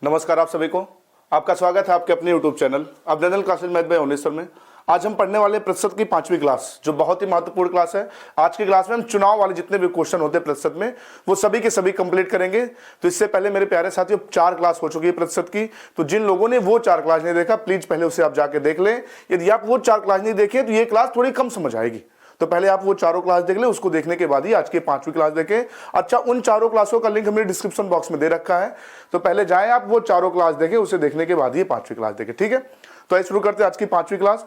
नमस्कार आप सभी को, आपका स्वागत है आपके अपने YouTube चैनल अभिनंदन क्लासेज मैथ बाय ओनेश्वर में। आज हम पढ़ने वाले प्रतिशत की 5वीं क्लास, जो बहुत ही महत्वपूर्ण क्लास है। आज की क्लास में हम चुनाव वाले जितने भी क्वेश्चन होते हैं प्रतिशत में, वो सभी के सभी कंप्लीट करेंगे। तो इससे पहले मेरे प्यारे साथियों 4 क्लास हो चुकी है प्रतिशत की, तो जिन लोगों ने वो 4 क्लास नहीं देखा प्लीज पहले उसे आप जाके देख लें। यदि आप वो 4 क्लास नहीं देखें तो ये क्लास थोड़ी कम समझ आएगी, तो पहले आप वो चारों क्लास देख लें, उसको देखने के बाद ही आज की 5वीं क्लास देखें। अच्छा, उन चारों क्लासों का लिंक हमने डिस्क्रिप्शन बॉक्स में दे रखा है, तो पहले जाएं आप वो चारों क्लास देखें, उसे देखने के बाद ही 5वीं क्लास देखें। ठीक है, तो आइए शुरू करते हैं आज की 5वीं क्लास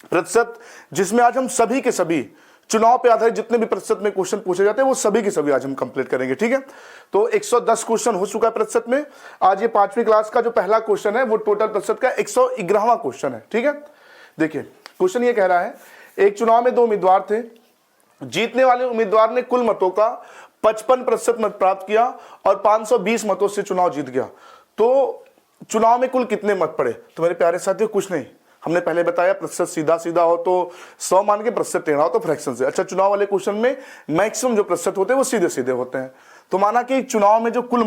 प्रतिशत, जिसमें आज हम सभी के सभी चुनाव पे आधारित जितने भी प्रतिशत में क्वेश्चन पूछे जाते हैं वो सभी के सभी आज हम कंप्लीट करेंगे। ठीक है, तो 110 क्वेश्चन हो चुका है प्रतिशत में। आज ये 5वीं क्लास का जो पहला क्वेश्चन है वो टोटल प्रतिशत का 111वां क्वेश्चन है। ठीक है, देखिए क्वेश्चन ये कह रहा है, एक चुनाव में 2 उम्मीदवार थे। जीतने वाले उम्मीदवार ने कुल मतों का 55% मत प्राप्त किया और 520 मतों से चुनाव जीत गया। तो चुनाव में कुल कितने मत पड़े? तो मेरे प्यारे साथियों कुछ नहीं, हमने पहले बताया प्रतिशत सीधा सीधा हो तो 100 मान के, प्रतिशत टेढ़ा हो तो फ्रैक्शन से। अच्छा, चुनाव वाले क्वेश्चन में मैक्सिमम जो प्रतिशत होते हैं वो सीधे सीधे होते हैं। तो माना कि चुनाव में जो कुल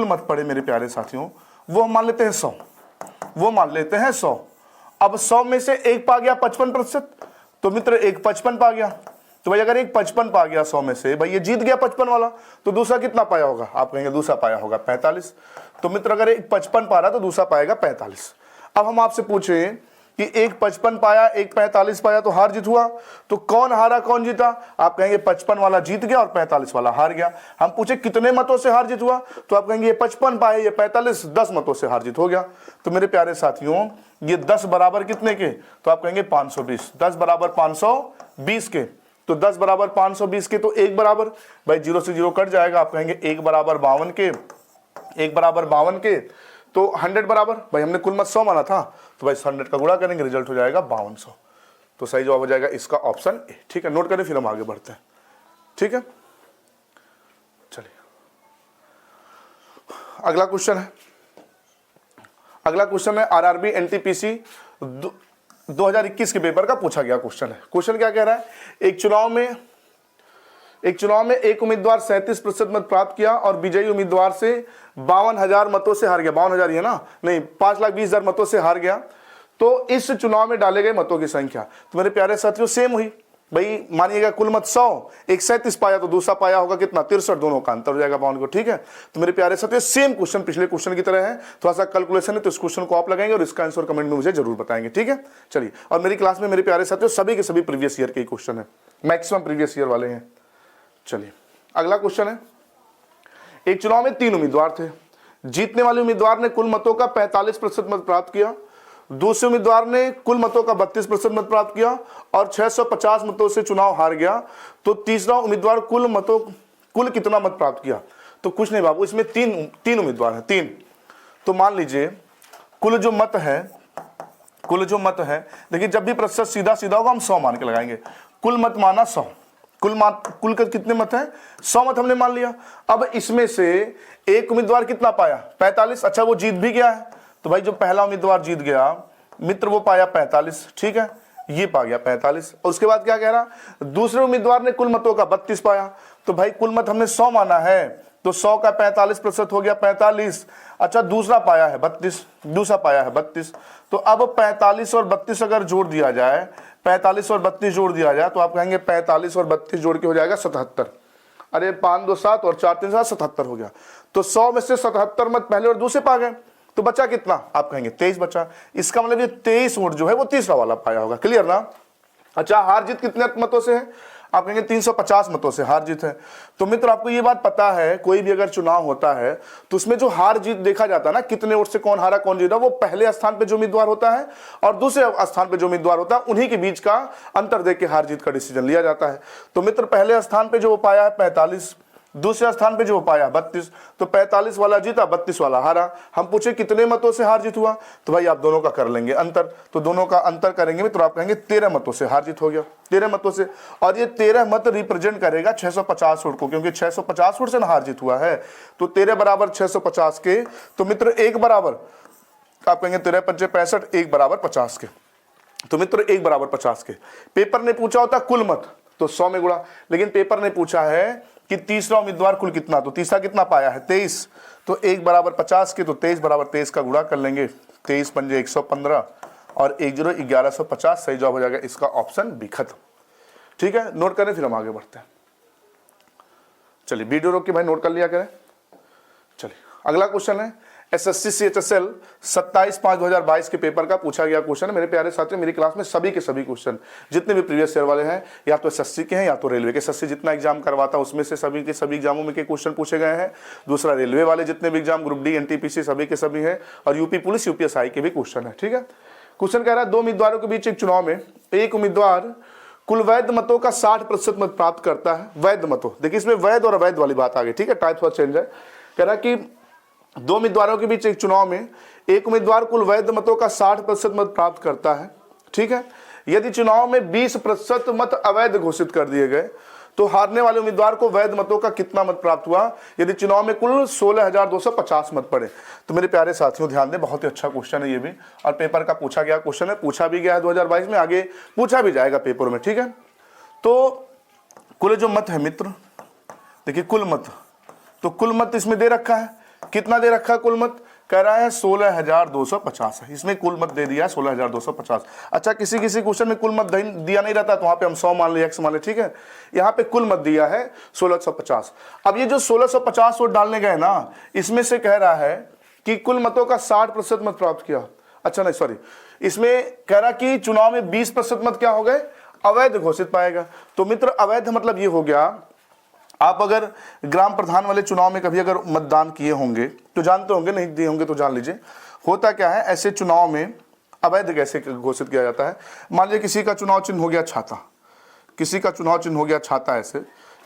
मत पड़े, मेरे प्यारे साथियों, वो हम मान लेते हैं 100। अब 100 में से एक पा गया 55%, तो मित्र एक 55 पा गया। तो भाई अगर एक 55 पा गया 100 में से, भाई ये जीत गया 55 वाला, तो दूसरा कितना पाया होगा? आप कहेंगे दूसरा पाया होगा 45। तो मित्र अगर एक 55 पा रहा तो दूसरा पाएगा 45। अब हम आपसे पूछें कि एक 55 पाया, एक 45 पाया, तो हार जीत हुआ, तो कौन हारा कौन जीता? आप कहेंगे 55 वाला जीत गया और 45 वाला हार गया। हम पूछे कितने मतों से हार जीत हुआ, तो आप कहेंगे ये 55 पाए, ये 45, 10 मतों से हार जीत हो गया। तो मेरे प्यारे साथियों ये 10 बराबर कितने के? तो आप कहेंगे 520। 10 बराबर 520 के, तो 10 बराबर 520 के, तो 1 बराबर, भाई 0 से 0 कट जाएगा। आप कहेंगे 1 बराबर 52 के, 1 बराबर 52 के, तो 100 बराबर, भाई हमने कुल मत 100 माना था, तो भाई 100 का गुणा करेंगे, रिजल्ट हो जाएगा 5200। तो सही जवाब हो जाएगा इसका ऑप्शन ए। ठीक है, नोट करें, फिर हम आगे बढ़ते हैं। ठीक है, चलिए अगला क्वेश्चन है आरआरबी एनटीपीसी 2021 के पेपर का पूछा गया क्वेश्चन है। क्वेश्चन क्या कह रहा है, एक चुनाव में एक उम्मीदवार 37% मत प्राप्त किया और विजयी उम्मीदवार से 52,000 मतों से हार गया। 52,000 है ना, नहीं 5,20,000 मतों से हार गया। तो इस चुनाव में डाले गए मतों की संख्या, तो मेरे प्यारे साथियों सेम हुई। भाई मानिएगा कुल मत 100, एक 37 पाया तो दूसरा पाया होगा कितना? 63, दोनों का अंतर हो जाएगा 52 को। ठीक है, तो मेरे प्यारे साथियों सेम क्वेश्चन पिछले क्वेश्चन की तरह है, थोड़ा सा कैलकुलेशन है, तो इस क्वेश्चन को आप लगाएंगे और इसका आंसर कमेंट में मुझे जरूर बताएंगे। ठीक है, चलिए, और मेरी क्लास में मेरे प्यारे साथियों सभी के सभी प्रीवियस ईयर के क्वेश्चन है, मैक्सिमम प्रीवियस ईयर वाले हैं। चलिए अगला क्वेश्चन है, एक चुनाव में 3 उम्मीदवार थे। जीतने वाले उम्मीदवार ने कुल मतों का 45% मत प्राप्त किया, दूसरे उम्मीदवार ने कुल मतों का 32% मत प्राप्त किया और 650 मतों से चुनाव हार गया। तो तीसरा उम्मीदवार कुल कितना मत प्राप्त किया? तो कुछ नहीं बाबू, इसमें तीन उम्मीदवार हैं, 3। तो मान लीजिए कुल जो मत है, देखिए जब भी प्रतिशत सीधा सीधा होगा हम 100 मान के लगाएंगे। कुल मत माना 100, कुल का कितने मत हैं? 100 मत हमने मान लिया। अब इसमें से एक उम्मीदवार कितना पाया? 45। अच्छा, वो जीत भी गया है, तो भाई जो पहला उम्मीदवार जीत गया मित्र वो पाया 45। ठीक है, ये पा गया 45। और उसके बाद क्या कह रहा, दूसरे उम्मीदवार ने कुल मतों का 32 पाया, तो भाई कुल मत हमने 100 माना है, तो 100 का 45% हो गया 45। अच्छा, दूसरा पाया है 32। तो अब 45 और 32 अगर जोड़ दिया जाए, 45 और 32 जोड़ दिया जाए, तो आप कहेंगे 45 और 32 जोड़ के हो जाएगा 77। अरे 5 2 7 और 4 3 7, 77 हो गया। तो 100 में से 77 मत पहले और दूसरे पा गए, तो बचा कितना? आप कहेंगे 23 बचा। इसका मतलब ये 23 वोट जो है वो तीसरा वाला पाया होगा। क्लियर ना? अच्छा, हार जीत कितने मतों से है? आप कहेंगे 350 मतों से हार जीत है। तो मित्र आपको ये बात पता है, कोई भी अगर चुनाव होता है तो उसमें जो हार जीत देखा जाता है ना, कितने वोट से कौन हारा कौन जीता, वो पहले स्थान पे जो उम्मीदवार होता है और दूसरे स्थान पे जो उम्मीदवार होता है, उन्हीं के बीच का अंतर देख के हार जीत का डिसीजन लिया जाता है। तो मित्र पहले स्थान पे जो पाया है 45, दूसरे स्थान पे जो पाया 32, तो 45 वाला जीता, 32 वाला हारा। हम पूछे कितने मतों से हार जीत हुआ, तो भाई आप दोनों का कर लेंगे अंतर, तो दोनों का अंतर करेंगे तो आप कहेंगे 13 मतों से हार जीत हो गया, 13 मतों से। और ये 13 मत रिप्रेजेंट करेगा 650 वोट को, क्योंकि 650 वोट से हार जीत हुआ है। तो 13 बराबर 650 के, तो मित्र 1 बराबर, आप कहेंगे 13 पंचे 65, 1 बराबर 50 के। तो मित्र 1 बराबर 50 के। पेपर ने पूछा होता कुल मत, तो 100 में गुणा। लेकिन पेपर ने पूछा है कि तीसरा उम्मीदवार कुल कितना, तो तीसरा कितना पाया है 23, तो 1 बराबर 50 के, तो 23 बराबर 23 का गुणा कर लेंगे, 23 पंजे 115 और 1 0 1150, सही जवाब हो जाएगा इसका ऑप्शन बी। खत्म। ठीक है, नोट करें फिर हम आगे बढ़ते हैं। चलिए वीडियो रोक के भाई नोट कर लिया करें। चलिए अगला क्वेश्चन है एसएससी सीएचएसएल 27/5/2022 के पेपर का पूछा गया क्वेश्चन है। मेरे प्यारे साथियों, मेरी क्लास में सभी के सभी क्वेश्चन जितने भी प्रीवियस ईयर वाले हैं, या तो एसएससी के हैं या तो रेलवे के। एसएससी जितना एग्जाम करवाता है उसमें से सभी के सभी एग्जामों में के क्वेश्चन पूछे गए हैं। दूसरा रेलवे वाले जितने भी एग्जाम, ग्रुप डी, एनटीपीसी, सभी के सभी हैं। और यूपी पुलिस, यूपीएसआई के भी क्वेश्चन है। ठीक है, क्वेश्चन कह रहा है 2 उम्मीदवारों के बीच एक चुनाव में एक उम्मीदवार कुल वैध मतों का 60% मत प्राप्त करता है। वैध मतों, देखिए इसमें वैध और अवैध वाली बात आ गई। ठीक है, टाइप थोड़ा चेंज है। कह रहा है कि 2 उम्मीदवारों के बीच एक चुनाव में एक उम्मीदवार कुल वैध मतों का 60% मत प्राप्त करता है। ठीक है, यदि चुनाव में 20% मत अवैध घोषित कर दिए गए तो हारने वाले उम्मीदवार को वैध मतों का कितना मत प्राप्त हुआ यदि चुनाव में कुल 16,250 मत पड़े। तो मेरे प्यारे साथियों ध्यान दें, बहुत ही अच्छा क्वेश्चन है ये भी, और पेपर का पूछा गया क्वेश्चन है, पूछा भी गया है 2022 में, आगे पूछा भी जाएगा पेपर में। ठीक है, तो कुल जो मत है मित्र, देखिए कुल मत, तो कुल मत इसमें दे रखा है, कितना दे रखा है कुल मत, कह रहा है 16,250 है। इसमें कुल मत दे दिया है 16,250। अच्छा, किसी किसी क्वेश्चन में कुल मत दिया नहीं रहता तो वहां पे हम 100 मान ले, x मान ले। ठीक है, यहाँ पे कुल मत दिया है 1650। अब ये जो 1650 वोट डालने गए ना, इसमें से कह रहा है कि कुल मतों का 60% मत प्राप्त किया। अच्छा नहीं सॉरी, इसमें कह रहा कि चुनाव में 20% मत क्या हो गए, अवैध घोषित पाएगा। तो मित्र अवैध मतलब ये हो गया, आप अगर ग्राम प्रधान वाले चुनाव में कभी अगर मतदान किए होंगे तो जानते होंगे, नहीं दिए होंगे तो जान लीजिए। होता क्या है, ऐसे चुनाव में अवैध कैसे घोषित किया जाता है। मान लीजिए किसी का चुनाव चिन्ह हो गया छाता, किसी का चुनाव चिन्ह हो गया छाता, ऐसे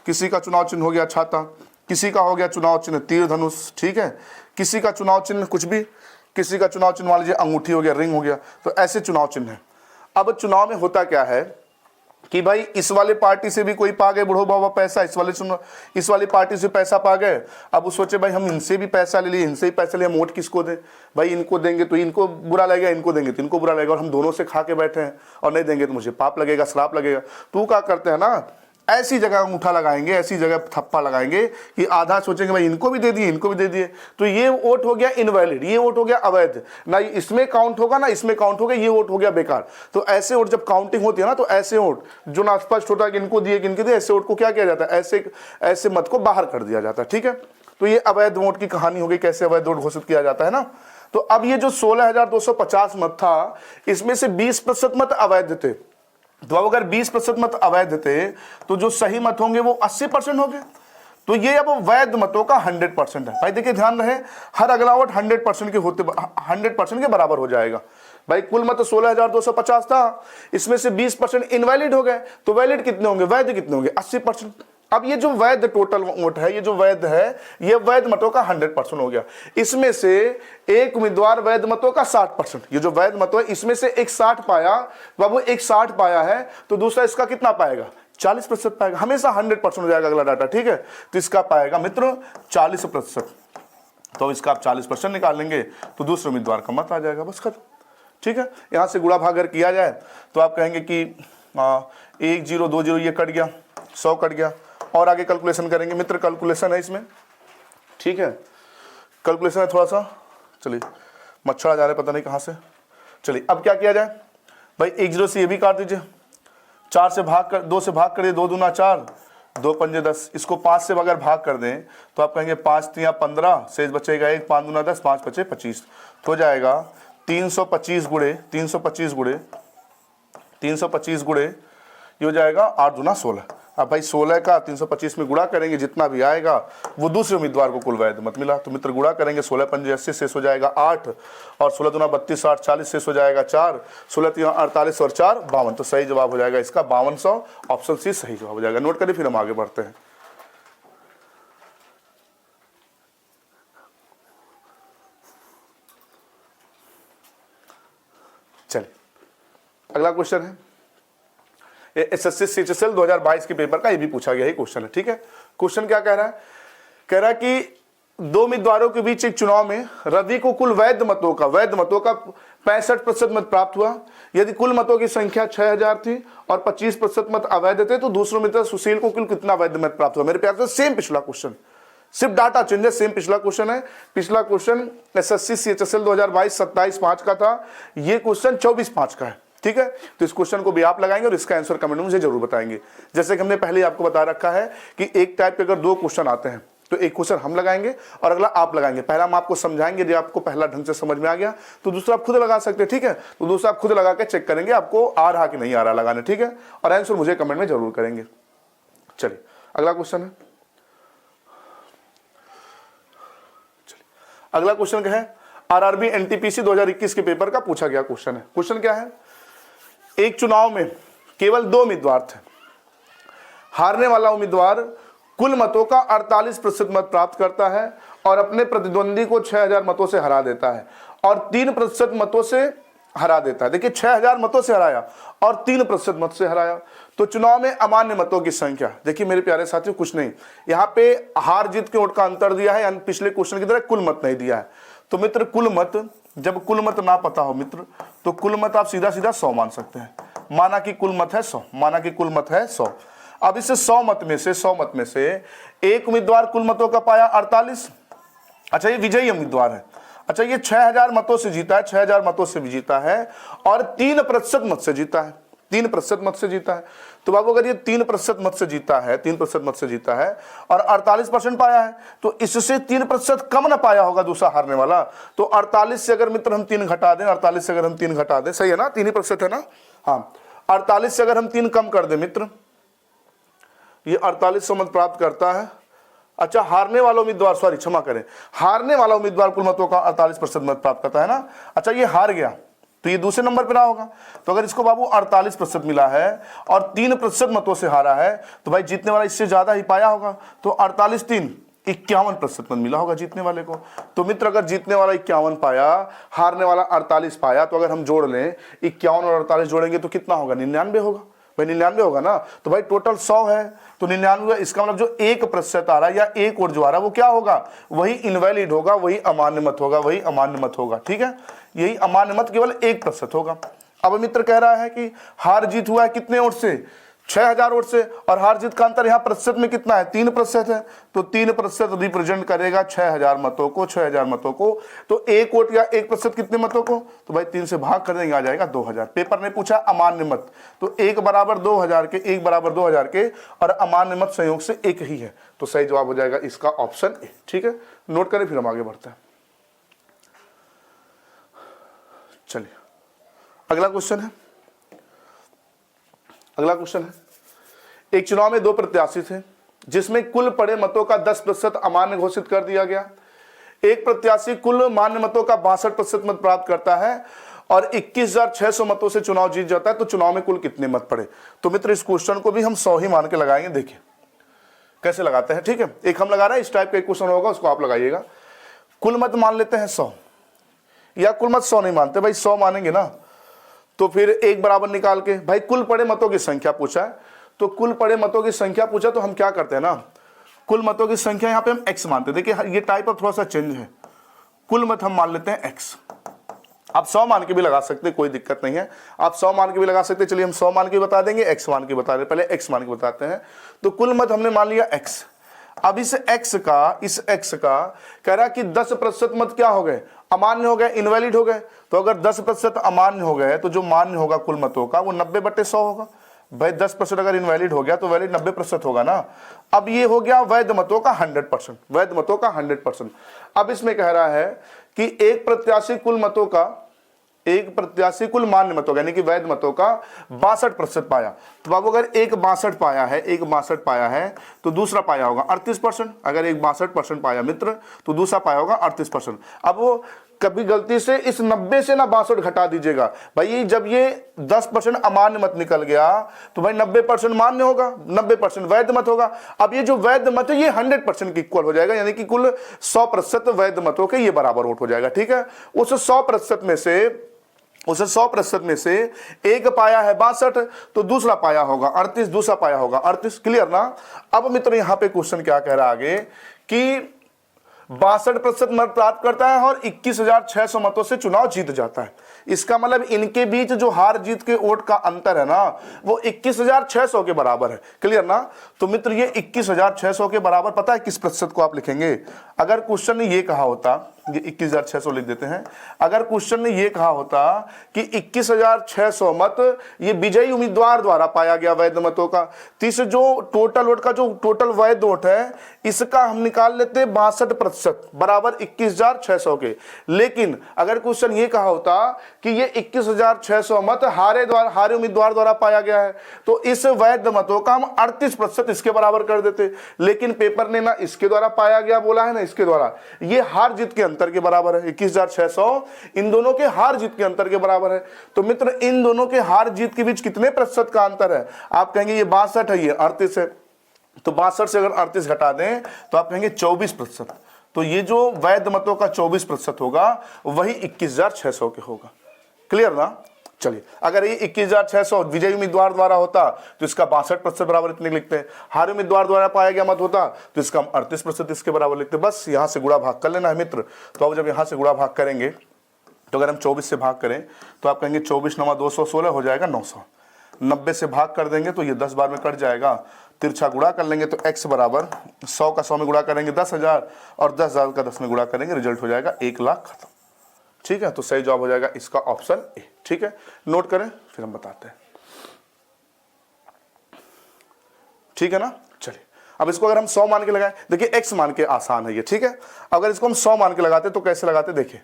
किसी का चुनाव चिन्ह हो गया छाता, किसी का हो गया चुनाव चिन्ह तीर धनुष। ठीक है, किसी का चुनाव चिन्ह कुछ भी, किसी का चुनाव चिन्ह मान लीजिए अंगूठी हो गया, रिंग हो गया। तो ऐसे चुनाव चिन्ह है। अब चुनाव में होता क्या है कि भाई इस वाले पार्टी से भी कोई पा गए बुढ़ो बाबा पैसा, इस वाली पार्टी से पैसा पा गए। अब वो सोचे भाई हम इनसे भी पैसा ले लिए, इनसे ही पैसा ले, हम वोट किसको दें, भाई इनको देंगे तो इनको बुरा लगेगा, इनको देंगे तो इनको बुरा लगेगा, और हम दोनों से खा के बैठे हैं, और नहीं देंगे तो मुझे पाप लगेगा, श्राप लगेगा। तो क्या करते हैं ना, ऐसी जगह अंगूठा लगाएंगे, ऐसी जगह थप्पा लगाएंगे कि आधा सोचेंगे भाई इनको भी दे दिए, इनको भी दे दिए। तो ये वोट हो गया इनवैलिड, ये वोट हो गया अवैध, ना इसमें काउंट होगा ना इसमें काउंट होगा, ये वोट हो गया बेकार। तो ऐसे वोट जब काउंटिंग होती है ना, तो ऐसे वोट जो ना स्पष्ट होता है कि इनको दिए कि इनके दिए, ऐसे वोट को क्या किया जाता है, ऐसे मत को बाहर कर दिया जाता है। ठीक है, तो ये अवैध वोट की कहानी हो गई, कैसे अवैध वोट घोषित किया जाता है ना। तो अब ये जो 16,250 मत था, इसमें से 20% मत अवैध थे। तो अब अगर 20% मत अवैध थे तो जो सही मत होंगे वो 80% हो गए। तो ये अब वैध मतों का 100% है। भाई देखिए ध्यान रहे, हर अगला वोट 100% के होते 100% के बराबर हो जाएगा। भाई कुल मत 16,250 था, इसमें से 20% इनवैलिड हो गए, तो वैलिड कितने होंगे, वैध कितने होंगे, 80%। अब ये जो वैध टोटल वोट है, ये जो वैध है, ये वैध मतों का 100% हो गया। इसमें से एक उम्मीदवार वैध मतों का 60%, ये जो वैध मत है इसमें से एक 60 पाया, बाबू एक 60 पाया है, तो दूसरा इसका कितना पाएगा, 40% पाएगा। हमेशा 100% हो जाएगा अगला डाटा। ठीक है, तो इसका पाएगा मित्र 40%। तो इसका आप 40% निकाल लेंगे तो दूसरे उम्मीदवार का मत आ जाएगा, बस खत्म। ठीक है, यहां से गुणा भाग अगर किया जाए तो आप कहेंगे कि 1 0 2 0 ये कट गया, 100 कट गया, और आगे कैलकुलेशन करेंगे मित्र, कैलकुलेशन है इसमें। ठीक है, कैलकुलेशन है थोड़ा सा। चलिए मच्छर आ जा रहे पता नहीं कहाँ से। चलिए अब क्या किया जाए भाई, 1 0 से ये भी काट दीजिए, 4 से भाग कर 2 से भाग करिए, 2 दूना 4, 2 पंजे 10। इसको 5 से अगर भाग कर दें तो आप कहेंगे 5 3 15, शेष बचेगा 1, 5 दूना 10, 5 5 25, तो हो जाएगा 325 गुणे 325 गुणे 325 गुणे ये हो जाएगा 8 दूना 16। अब भाई 16 का 325 में गुणा करेंगे, जितना भी आएगा वो दूसरे उम्मीदवार को कुल वैध मत मिला। तो मित्र गुणा करेंगे, 16 पंजे 80, शेष हो जाएगा 8, और 16 दूना 32 60 40, शेष हो जाएगा 4, 16 3 48 और 4 52। तो सही जवाब हो जाएगा इसका 5200, ऑप्शन सी सही जवाब हो जाएगा। नोट करिए, फिर हम आगे बढ़ते हैं। चलिए अगला क्वेश्चन है एसएससी सीएचएसएल 2022 के पेपर का, ये भी पूछा गया ही क्वेश्चन है। ठीक है, क्वेश्चन क्या कह रहा है, कह रहा है कि दो उम्मीदवारों के बीच एक चुनाव में रवि को कुल वैध मतों का 65% मत प्राप्त हुआ। यदि कुल मतों की संख्या 6000 थी और 25% मत अवैध थे तो दूसरे उम्मीदवार सुशील को कुल कितना वैध मत प्राप्त हुआ। मेरे प्यार से सेम पिछला क्वेश्चन, सिर्फ डाटा चेंज है, सेम पिछला क्वेश्चन है। पिछला क्वेश्चन एसएससी CHSL 2022 27/5 का था, ये क्वेश्चन 24/5 का है। ठीक है, तो इस क्वेश्चन को भी आप लगाएंगे और इसका आंसर कमेंट में मुझे जरूर बताएंगे। जैसे कि हमने पहले आपको बता रखा है कि एक टाइप के अगर दो क्वेश्चन आते हैं तो एक क्वेश्चन हम लगाएंगे और अगला आप लगाएंगे। पहला हम आपको समझाएंगे, यदि आपको पहला ढंग से समझ में आ गया तो दूसरा आप खुद लगा सकते हैं। ठीक है, तो दूसरा आप खुद लगा के चेक करेंगे आपको आ रहा कि नहीं आ रहा लगाने। ठीक है, और आंसर मुझे कमेंट में जरूर करेंगे। चलिए अगला क्वेश्चन है, अगला क्वेश्चन क्या है, RRB NTPC 2021 के पेपर का पूछा गया क्वेश्चन है। क्वेश्चन क्या है, एक चुनाव में केवल 2 उम्मीदवार थे। हारने वाला उम्मीदवार कुल मतों का 48% मत प्राप्त करता है और अपने प्रतिद्वंदी को 6000 मतों से हरा देता है और 3% मतों से हरा देता है। देखिए 6000 मतों से हराया और 3% मत से हराया, तो चुनाव में अमान्य मतों की संख्या। देखिए मेरे प्यारे साथियों, कुछ नहीं, यहाँ पे हार जीत के वोट का अंतर दिया है, यानी पिछले क्वेश्चन की तरह कुल मत नहीं दिया है। तो मित्र कुल मत, जब कुल मत ना पता हो मित्र तो कुल मत आप सीधा सीधा 100 मान सकते हैं। माना कि कुल मत है 100, माना कि कुल मत है 100। अब इसे 100 मत में से एक उम्मीदवार कुल मतों का पाया 48। अच्छा ये विजयी उम्मीदवार है। अच्छा ये 6000 मतों से जीता है, 6000 मतों से भी जीता है और 3% मत से जीता है, 3% मत से जीता है। तो बाबू अगर ये 3% मत से जीता है, 3% मत से जीता है और 48% पाया है तो इससे 3% कम ना पाया होगा दूसरा हारने वाला। तो 48 से अगर मित्र हम 3 घटा दें, 48 से अगर हम 3 घटा दें, सही है ना, 3% है ना, हाँ, 48 से अगर हम 3 कम कर दें मित्र, ये 4800 मत प्राप्त करता है। अच्छा हारने वाला उम्मीदवार, सॉरी क्षमा करें, हारने वाला उम्मीदवार कुल मतों का 48% मत प्राप्त करता है ना। अच्छा ये हार गया तो ये दूसरे नंबर पर रहा होगा। तो अगर इसको बाबू 48% मिला है और 3% मतों से हारा है तो भाई जीतने वाला इससे ज्यादा ही पाया होगा। तो 48 3 51% मत मिला होगा जीतने वाले को। तो मित्र अगर जीतने वाला 51 पाया, हारने वाला 48 पाया, तो अगर हम जोड़ लें 51 और 48 जोड़ेंगे तो कितना होगा, 99 होगा। भाई 99 होगा ना, तो भाई टोटल 100 है तो 99, इसका मतलब जो 1% आ रहा है या एक वोट जो आ रहा है वो क्या होगा, वही इनवैलिड होगा, वही अमान्य मत होगा, वही अमान्य मत होगा। ठीक है, यही अमान्य मत केवल 1% होगा। अब मित्र कह रहा है कि हार जीत हुआ है कितने वोट से, 6000 वोट से, और हार जीत का अंतर यहाँ प्रतिशत में कितना है, 3% है। तो 3% रिप्रेजेंट करेगा 6000 मतों को, 6000 मतों को। तो एक वोट या 1% कितने मतों को, तो भाई 3 से भाग कर देंगे, आ जाएगा 2000। पेपर ने पूछा अमान्य मत, तो 1 बराबर 2000 के, 1 बराबर 2000 के, और अमान्य मत संयोग से 1 ही है। तो सही जवाब हो जाएगा इसका ऑप्शन ए। ठीक है, नोट करें, फिर हम आगे बढ़ते हैं। चलिए अगला क्वेश्चन है, अगला क्वेश्चन है, एक चुनाव में 2 प्रत्याशी थे जिसमें कुल पड़े मतों का 10% अमान्य घोषित कर दिया गया। एक प्रत्याशी कुल मान्य मतों का 62% मत प्राप्त करता है और 21600 मतों से चुनाव जीत जाता है। तो चुनाव में कुल कितने मत पड़े। तो मित्र इस क्वेश्चन को भी हम 100 ही मान के लगाएंगे। देखिए कैसे लगाते हैं। ठीक है, एक हम लगा रहे हैं, इस टाइप का एक क्वेश्चन होगा, उसको आप लगाइएगा। कुल मत मान लेते हैं 100, या कुल मत 100 नहीं मानते भाई, 100 मानेंगे ना, तो फिर 1 बराबर निकाल के, भाई कुल पड़े मतों की संख्या पूछा है, तो कुल पड़े मतों की संख्या पूछा तो हम क्या करते हैं ना, कुल मतों की संख्या यहाँ पे हम x मानते हैं। देखिए ये टाइप अब थोड़ा सा चेंज है, कुल मत हम मान लेते हैं x। आप 100 मान के भी लगा सकते हैं, कोई दिक्कत नहीं है, आप 100 मान के भी लगा सकते हैं। चलिए हम 100 मान के बता देंगे, x मान के बता रहे, पहले x मान के बताते हैं। तो कुल मत हमने मान लिया x। अब इस x का कह रहा कि 10% मत क्या हो गए, अमान्य हो गए, इनवैलिड हो गए। तो अगर 10% अमान्य हो गए तो जो मान्य होगा कुल मतों का वो 90/100 होगा। भाई 10% अगर इनवैलिड हो गया तो वैलिड 90% होगा ना। अब ये हो गया वैध मतों का 100%, वैध मतों का 100%। अब इसमें कह रहा है कि एक प्रत्याशी कुल मतों का, एक प्रत्याशी कुल मान्य मतों का यानी कि वैध मतों का 62% पाया। तो बाबू अगर एक 62 पाया है, एक 62 पाया है तो दूसरा पाया होगा 38%। अगर एक 62% पाया मित्र तो दूसरा पाया होगा 38%। अब वो कभी गलती से इस 90 से ना 62 घटा दीजिएगा भाई, जब ये 10% अमान्य मत निकल गया तो भाई 90% मान्य होगा, 90% वैध मत होगा। अब ये जो वैध मत है ये 100% के इक्वल हो जाएगा, यानी कि कुल 100% वैध मतों के ये बराबर वोट हो जाएगा। ठीक है, उस 100% में से एक पाया है 62 तो दूसरा पाया होगा 38, दूसरा पाया होगा 38। क्लियर ना। अब मित्र यहाँ पे क्वेश्चन क्या कह रहा है आगे कि 62% मत प्राप्त करता है और 21,600 मतों से चुनाव जीत जाता है। इसका मतलब इनके बीच जो हार जीत के वोट का अंतर है ना वो 21,600 के बराबर है। क्लियर ना? तो मित्र ये 21,600 के बराबर पता है किस प्रतिशत को आप लिखेंगे? अगर क्वेश्चन ने ये कहा होता, ये 21,600 लिख देते हैं, अगर क्वेश्चन ने ये कहा होता कि 21,600 मत ये विजयी उम्मीदवार द्वारा पाया गया वैध मतों का, तो इस जो टोटल वोट का जो टोटल वैध वोट है इसका हम निकाल लेते 62% बराबर 21,600 के। लेकिन अगर क्वेश्चन ये कहा होता कि ये 21,600 मत हारे उम्मीदवार द्वारा पाया गया है तो इस वैध मतों का हम 38% इसके बराबर कर देते। लेकिन पेपर ने ना इसके द्वारा पाया गया बोला है ना इसके द्वारा, ये हार जीत के अंतर के बराबर है। 21,600 इन दोनों के हार जीत के अंतर के बराबर है। तो मित्र इन दोनों के हार जीत के बीच कितने प्रतिशत का अंतर है? आप कहेंगे ये 62 है, ये 38 है, तो 62 से अगर 38 घटा दें तो आप कहेंगे 24%। तो ये जो वैध मतों का 24% होगा वही 21,600 के होगा। क्लियर ना? चलिए, अगर ये 21,600 विजयी उम्मीदवार द्वारा होता तो इसका 62% बराबर इतने लिखते हैं, हारे उम्मीदवार द्वारा पाया गया मत होता तो इसका 38% इसके बराबर लिखते। बस यहां से गुणा भाग कर लेना है मित्र। तो अब जब यहां से गुणा भाग करेंगे तो अगर हम 24 से भाग करें तो आप कहेंगे 24 9 216 हो जाएगा 900। 90 से भाग कर देंगे तो ये 10 बार में कट जाएगा। तिरछा गुणा कर लेंगे तो x बराबर 100 का 100 में गुणा करेंगे 10,000 और 10,000 का 10 में गुणा करेंगे, रिजल्ट हो जाएगा 1 लाख। खत्म। ठीक है, तो सही जवाब हो जाएगा इसका ऑप्शन ए। ठीक है, नोट करें फिर हम बताते हैं। ठीक है ना? चलिए, अब इसको अगर हम 100 मान के लगाएं, देखिए x मान के आसान है ये। ठीक है, अगर इसको हम 100 मान के लगाते तो कैसे लगाते? देखिए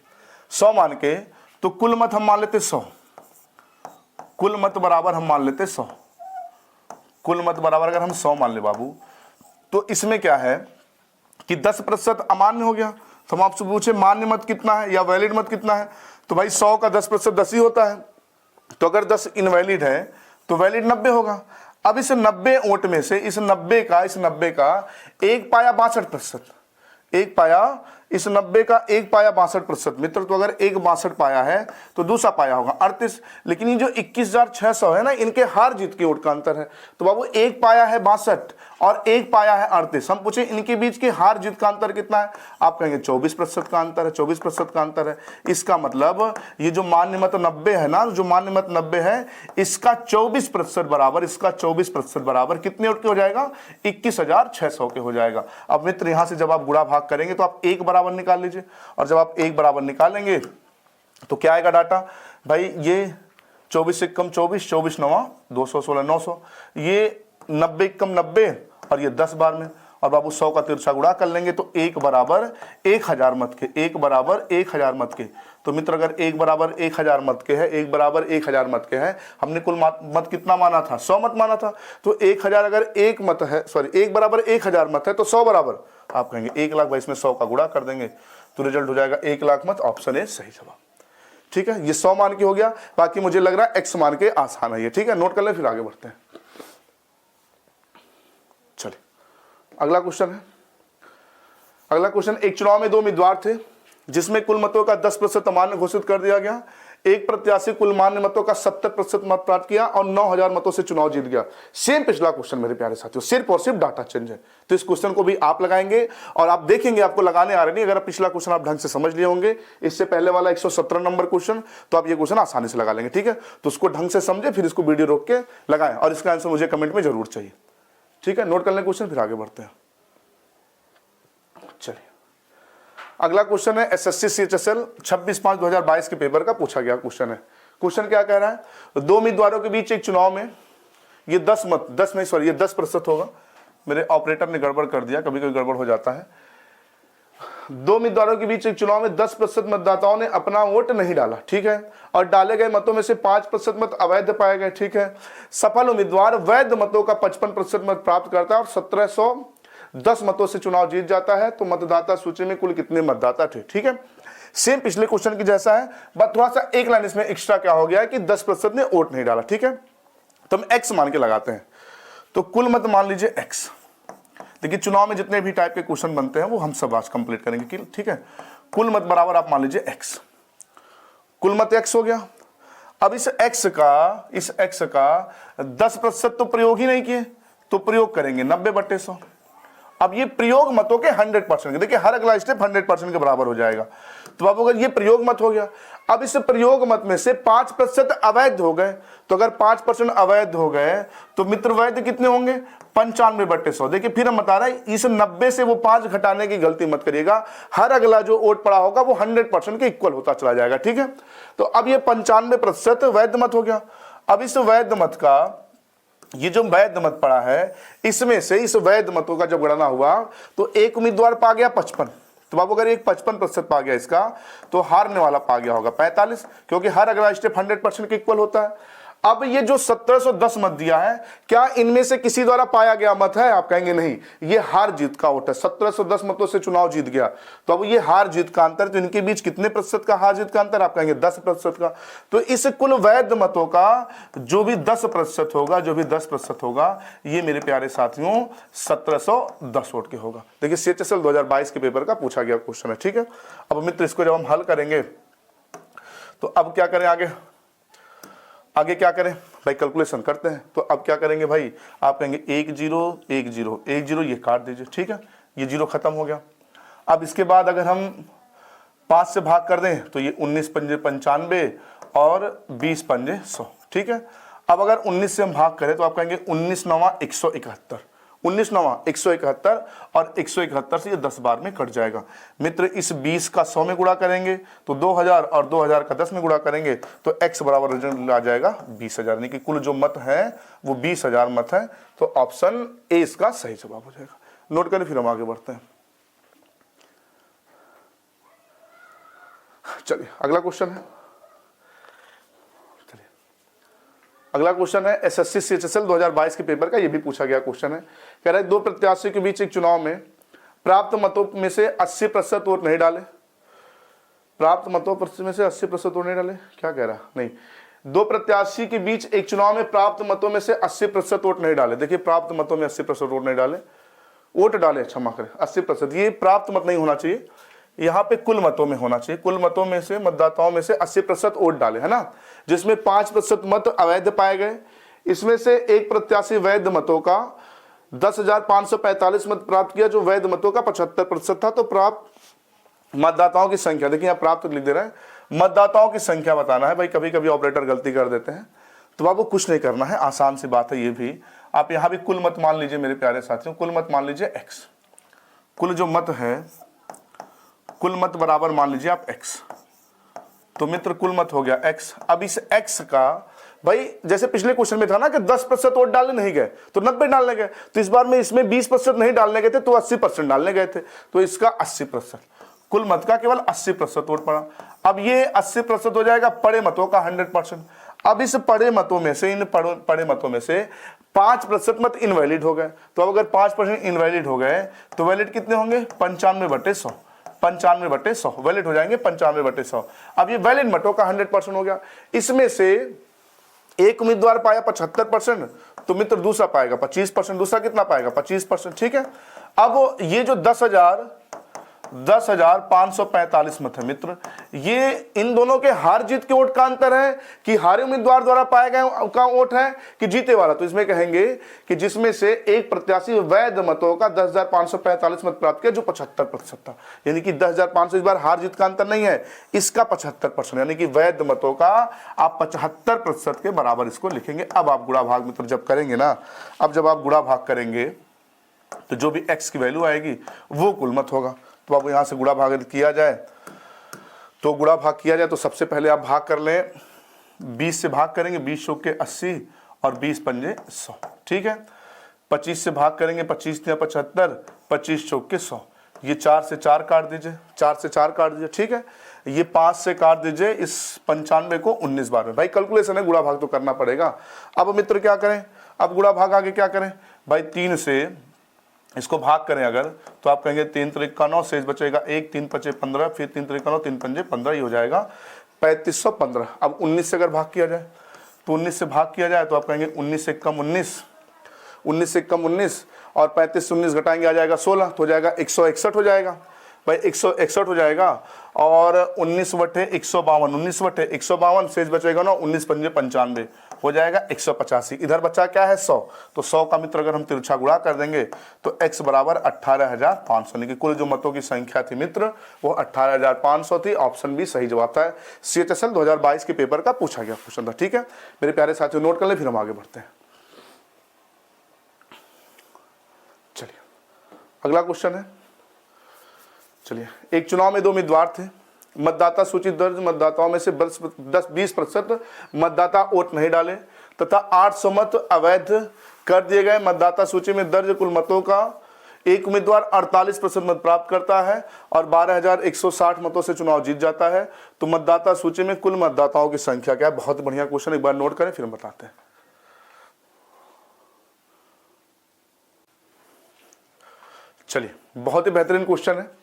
100 मान के तो कुल मत हम मान लेते 100, कुल मत बराबर हम मान लेते 100, कुल मत बराबर अगर हम 100 मान ले बाबू तो इसमें क्या है कि 10% अमान्य हो गया। तो हम आपसे पूछे मान्य मत कितना है या वैलिड मत कितना है, तो भाई 100 का 10% 10 ही होता है। तो अगर 10 इनवैलिड है तो वैलिड 90 होगा। अब इस 90 वोट में से इस 90 का एक पाया 62%, एक पाया इस 90 का एक पाया 62% मित्र। तो अगर एक 62 पाया है तो दूसरा पाया होगा 38। लेकिन ये जो 21,600 है ना इनके हार जीत के वोट का अंतर है। तो बाबू एक पाया है 62 और एक पाया है 38। हम पूछे इनके बीच के हार जीत का अंतर कितना है? आप कहेंगे 24% का अंतर है, 24% का अंतर है। इसका मतलब ये जो मान्य मत 90 है ना, जो मान्य मत 90 है इसका 24% बराबर, इसका 24% बराबर कितने वोट के हो जाएगा? 21,600 के हो जाएगा। अब मित्र यहां से जब आप गुणा भाग करेंगे तो आप एक बराबर निकाल लीजिए, और जब आप एक बराबर निकालेंगे तो क्या आएगा डाटा? भाई ये 24 से कम 24, 24 9 216 900, ये 90 कम 90 और ये 10 बार में, और बाबू 100 का तिरछा गुणा कर लेंगे तो एक बराबर 1000 मत के, एक बराबर 1000 मत के। तो मित्र अगर एक बराबर 1000 मत के है, एक बराबर 1000 मत के है, हमने कुल मत कितना माना था? 100 मत माना था। तो 1000 अगर एक मत है, सॉरी एक बराबर 1000 मत है तो 100 बराबर आप कहेंगे 1 लाख। भाई इसमें 100 का गुणा कर देंगे तो रिजल्ट हो जाएगा 1 लाख मत। ऑप्शन ए सही जवाब। ठीक है, ये 100 मान के हो गया। बाकी मुझे लग रहा है x मान के आसान है ये। ठीक है, नोट कर ले फिर आगे बढ़ते हैं। चलिए अगला क्वेश्चन है। अगला क्वेश्चन, एक चुनाव में 2 उम्मीदवार थे जिसमें कुल मतों का 10% अमान्य घोषित कर दिया गया। एक प्रत्याशी कुल मान्य मतों का 70% मत प्राप्त किया और 9,000 मतों से चुनाव जीत गया। सेम पिछला क्वेश्चन मेरे प्यारे साथियों, सिर्फ और सिर्फ डाटा चेंज है। तो इस क्वेश्चन को भी आप लगाएंगे और आप देखेंगे आपको लगाने आ रहे नहीं। अगर आप पिछला क्वेश्चन आप ढंग से समझ लिए होंगे, इससे पहले वाला 117 नंबर क्वेश्चन, तो आप ये क्वेश्चन आसानी से लगा लेंगे। ठीक है, तो उसको ढंग से समझे फिर इसको वीडियो रोक के लगाएं और इसका आंसर मुझे कमेंट में जरूर चाहिए। ठीक है, नोट कर लें क्वेश्चन फिर आगे बढ़ते हैं। चलिए अगला क्वेश्चन है एसएससी सीएचएसएल 26/5/2022 के पेपर का पूछा गया क्वेश्चन है। क्वेश्चन क्या कह रहा है? 2 उम्मीदवारों के बीच एक चुनाव में ये 10% होगा। मेरे ऑपरेटर ने गड़बड़ कर दिया, कभी कभी गड़बड़ हो जाता है। 2 उम्मीदवारों के बीच एक चुनाव में 10% मतदाताओं ने अपना वोट नहीं डाला। ठीक है, और डाले गए मतों में से 5% मत अवैध पाए गए। ठीक है, सफल उम्मीदवार वैध मतों का 55% मत प्राप्त करता है और 1710 मतों से चुनाव जीत जाता है। तो मतदाता सूची में कुल कितने मतदाता थे? ठीक है, सेम पिछले क्वेश्चन की जैसा है, बट थोड़ा सा एक लाइन इसमें एक्स्ट्रा क्या हो गया है कि 10% ने वोट नहीं डाला। ठीक है, तो हम x मान के लगाते हैं। तो कुल मत मान लीजिए x। देखिए चुनाव में जितने भी टाइप के क्वेश्चन बनते हैं वो हम सब आज कंप्लीट करेंगे। ठीक है, कुल मत बराबर आप मान लीजिए x, कुल मत x हो गया। अब इस x का 10% तो प्रयोग ही नहीं किए, तो प्रयोग करेंगे 90/100 अब ये प्रयोग मतों के 100%, देखिए हर अगला स्टेप 100% के बराबर हो जाएगा। तो अब अगर ये प्रयोग मत हो गया, अब इस प्रयोग मत में से 5% अवैध हो गए, तो अगर 5% अवैध हो गए तो मित्र वैध कितने होंगे 95/100। देखिए फिर हम बता रहे हैं इस 90 से वो 5 घटाने की गलती मत करिएगा, हर अगला जो वोट पड़ा होगा वो 100% के इक्वल होता चला जाएगा, ठीक है। तो अब ये 95% वैध मत हो गया। अब इस वैध मत का, ये जो वैध मत पड़ा है, इसमें से इस वैध मतों का जब गणना हुआ तो एक उम्मीदवार पा गया 55, तो बाबू अगर एक 55% पा गया इसका, तो हारने वाला पा गया होगा 45, क्योंकि हर अगला स्टेप 100% के इक्वल होता है। अब ये जो 1710 मत दिया है, क्या इनमें से किसी द्वारा पाया गया मत है? आप कहेंगे नहीं, ये हार जीत का वोट है, 1710 मतों से चुनाव जीत गया, तो अब ये हार जीत का अंतर, तो इनके बीच कितने प्रतिशत का हार जीत का अंतर? आप कहेंगे 10% का। तो इस कुल वैध मतों का जो भी 10% होगा, जो भी 10% होगा, ये मेरे प्यारे साथियों 1710 वोट के होगा। देखिए CHSL 2022 के पेपर का पूछा गया क्वेश्चन है, ठीक है। अब मित्र इसको जब हम हल करेंगे तो अब क्या करें, आगे क्या करें भाई, कैलकुलेशन करते हैं। तो अब क्या करेंगे भाई, आप कहेंगे 1 0 1 0 1 0, ये काट दीजिए, ठीक है, ये 0 खत्म हो गया। अब इसके बाद अगर हम 5 से भाग कर दें तो ये 19 पंजे 95 और 20 पंजे 100, ठीक है। अब अगर 19 से हम भाग करें तो आप कहेंगे 19 9 171, 19 9 171 और 171 से ये 10 बार में कट जाएगा। मित्र इस 20 का 100 में गुणा करेंगे तो 2000 और 2000 का 10 में गुणा करेंगे तो x बराबर रिजल्ट आ जाएगा 20,000, यानी कि कुल जो मत है वो 20,000 मत है। तो ऑप्शन ए इसका सही जवाब हो जाएगा। नोट करें, फिर हम आगे बढ़ते हैं। चलिए अगला क्वेश्चन है, अगला क्वेश्चन है SSC CHSL 2022 के पेपर का, ये भी पूछा गया क्वेश्चन है। कह रहा है 2 प्रत्याशियों के बीच एक चुनाव में प्राप्त मतों में से 80% वोट नहीं डाले, प्राप्त मतों में से 80% वोट नहीं डाले, क्या कह रहा नहीं, 2 प्रत्याशी के बीच एक चुनाव में प्राप्त मतों में से 80% वोट नहीं डाले। देखिए प्राप्त मतों में 80% वोट नहीं डाले, वोट डाले, क्षमा करें 80%, ये प्राप्त मत नहीं होना चाहिए, यहाँ पे कुल मतों में होना चाहिए। कुल मतों में से, मतदाताओं में से 80% वोट डाले, है ना, जिसमें 5% मत अवैध पाए गए। इसमें से एक प्रत्याशी वैध मतों का 10,545 मत प्राप्त किया, जो वैध मतों का 75% था। तो प्राप्त मतदाताओं की संख्या, देखिए यहाँ प्राप्त लिख दे रहे हैं, मतदाताओं की संख्या बताना है। भाई कभी कभी ऑपरेटर गलती कर देते हैं, तो आपको कुछ नहीं करना है, आसान सी बात है ये भी। आप यहाँ भी कुल मत मान लीजिए मेरे प्यारे साथियों, कुल मत मान लीजिए x, कुल जो मत है, कुल मत बराबर मान लीजिए आप x, तो मित्र कुल मत हो गया x। अब इस x का, भाई जैसे पिछले क्वेश्चन में था ना कि 10% वोट डालने नहीं गए तो 90 डालने गए, तो इस बार में इसमें 20% नहीं डालने गए थे तो 80% डालने गए थे, तो इसका 80%, कुल मत का केवल 80% वोट पड़ा। अब ये 80% हो जाएगा पड़े मतों का 100%। अब इस पड़े मतों में से, इन पड़े मतों में से 5% मत इनवैलिड हो गए, तो अब अगर 5% इनवैलिड हो गए तो वैलिड कितने होंगे 95/100, 95/100 वैलिड हो जाएंगे 95/100। अब ये वैलिड मतों का 100% हो गया। इसमें से एक उम्मीदवार पाया 75%, तो मित्र दूसरा पाएगा 25%, दूसरा कितना पाएगा 25%, ठीक है। अब ये जो 10,545 मत है मित्र, ये इन दोनों के हार जीत के वोट का अंतर है कि हारे उम्मीदवार द्वारा पाए गए का वोट है कि जीते वाला। तो इसमें कहेंगे कि जिसमें से एक प्रत्याशी वैध मतों का 10,545 मत प्राप्त किया, जो 75% था, यानी कि 10,500 इस बार हार जीत का अंतर नहीं है, इसका 75%, यानी कि वैध मतों का आप 75% के बराबर इसको लिखेंगे। अब आप गुणा भाग मित्र जब करेंगे ना, अब जब आप गुणा भाग करेंगे तो जो भी x की वैल्यू आएगी वो कुल मत होगा। तो अब यहाँ से गुणा भाग किया जाए, तो गुणा भाग किया जाए तो सबसे पहले आप भाग कर लें, 20 से भाग करेंगे, 20 चौक के 80 और 20 पंजे 100, ठीक है। 25 से भाग करेंगे, 25 या 75, 25 चौक के 100, ये 4 से 4 काट दीजिए, 4 से 4 काट दीजिए, ठीक है। ये 5 से काट दीजिए इस 95 को 19 बार में। भाई कैलकुलेशन है, गुणा भाग तो करना पड़ेगा। अब मित्र क्या करें, अब गुणा भाग आगे क्या करें भाई, 3 से इसको भाग करें अगर, तो आप कहेंगे 3 त्रिक का 9, शेष बचेगा 1, 3 पचे 15, फिर 3 त्रिक का 9, 3 पंजे 15, ही हो जाएगा 3515। अब 19 से अगर भाग किया जाए, तो 19 से भाग किया जाए तो आप कहेंगे 19 से कम 19, 19 से कम 19 और 35 से 19 घटाएंगे आ जाएगा 16, तो हो जाएगा 161 हो जाएगा भाई, 161 हो जाएगा। और 19/152, 19/152 शेष बचेगा ना 19 पंजे 95, हो जाएगा 185। इधर बचा क्या है 100, तो 100 का मित्र अगर हम तिरछा गुणा कर देंगे तो x बराबर 18,500, यानी कि कुल जो मतों की संख्या थी मित्र वो 18,500 थी। ऑप्शन बी सही जवाब था। CHSL 2022 के पेपर का पूछा गया क्वेश्चन था। ठीक है मेरे प्यारे साथियों, नोट कर ले, फिर हम आगे बढ़ते हैं। चलिए अगला क्वेश्चन है। चलिए, एक चुनाव में 2 उम्मीदवार थे, मतदाता सूची दर्ज मतदाताओं में से 20% मतदाता वोट नहीं डाले तथा 800 मत अवैध कर दिए गए। मतदाता सूची में दर्ज कुल मतों का एक उम्मीदवार 48% मत प्राप्त करता है और 12,160 मतों से चुनाव जीत जाता है, तो मतदाता सूची में कुल मतदाताओं की संख्या क्या है? बहुत बढ़िया क्वेश्चन, एक बार नोट करें फिर हम बताते हैं। चलिए, बहुत ही बेहतरीन क्वेश्चन है।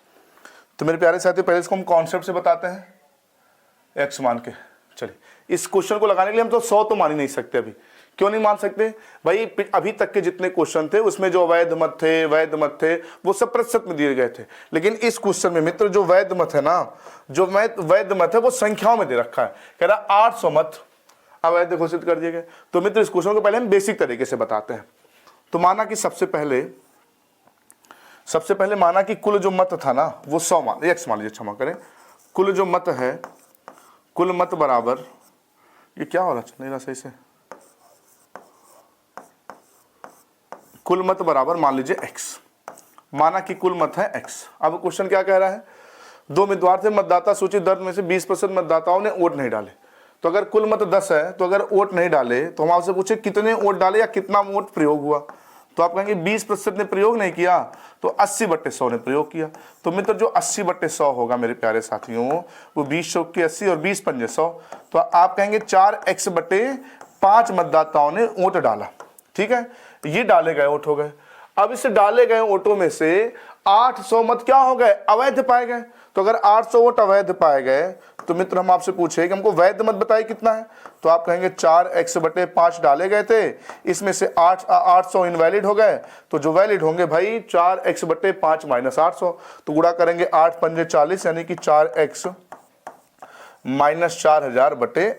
तो मेरे प्यारे साथियों, पहले इसको हम कॉन्सेप्ट से बताते हैं एक्स मान के। चलिए, इस क्वेश्चन को लगाने के लिए हम तो 100 तो मान ही नहीं सकते। अभी क्यों नहीं मान सकते भाई? अभी तक के जितने क्वेश्चन थे उसमें जो वैध मत थे, वैध मत थे, वो सब प्रतिशत में दिए गए थे। लेकिन इस क्वेश्चन में मित्र जो वैध मत है ना, जो वैध मत है वो संख्याओं में दे रखा है। कह रहा 800 मत अवैध घोषित कर दिए गए। तो मित्र इस क्वेश्चन को पहले हम बेसिक तरीके से बताते हैं। तो माना कि सबसे पहले माना कि कुल जो मत था ना वो 100 मान, एक्स मान लीजिए, क्षमा करें, कुल जो मत है, कुल मत बराबर, ये क्या हो रहा चल नहीं रहा सही से, कुल मत बराबर मान लीजिए x। माना कि कुल मत है x। अब क्वेश्चन क्या कह रहा है? 2 उम्मीदवार थे, मतदाता सूची दर्ज में से 20% मतदाताओं ने वोट नहीं डाले। तो अगर कुल मत 10 है तो अगर वोट नहीं डाले तो हम आपसे पूछे कितने वोट डाले या कितना वोट प्रयोग हुआ, तो आप कहेंगे 20% ने प्रयोग नहीं किया तो 80/100 ने प्रयोग किया। तो मित्र जो 80/100 होगा मेरे प्यारे साथियों, वो 20 चौक के 80 और 20 पंजे 100, तो आप कहेंगे 4x/5 मतदाताओं ने वोट डाला। ठीक है, ये डाले गए वोट हो गए। अब इस डाले गए वोटों में से 800 मत क्या हो गए? अवैध पाए गए। तो अगर 800 वोट अवैध पाए गए तो मित्र हम आपसे पूछे कि हमको वैध मत बताइए कितना है, तो आप कहेंगे 4x/5 डाले गए थे, इसमें से 800 इनवैलिड हो गए। तो जो वैलिड होंगे भाई 4x/5 - 800, तो गुणा करेंगे 8 पंजे 40, यानी कि 4x - 4000/5।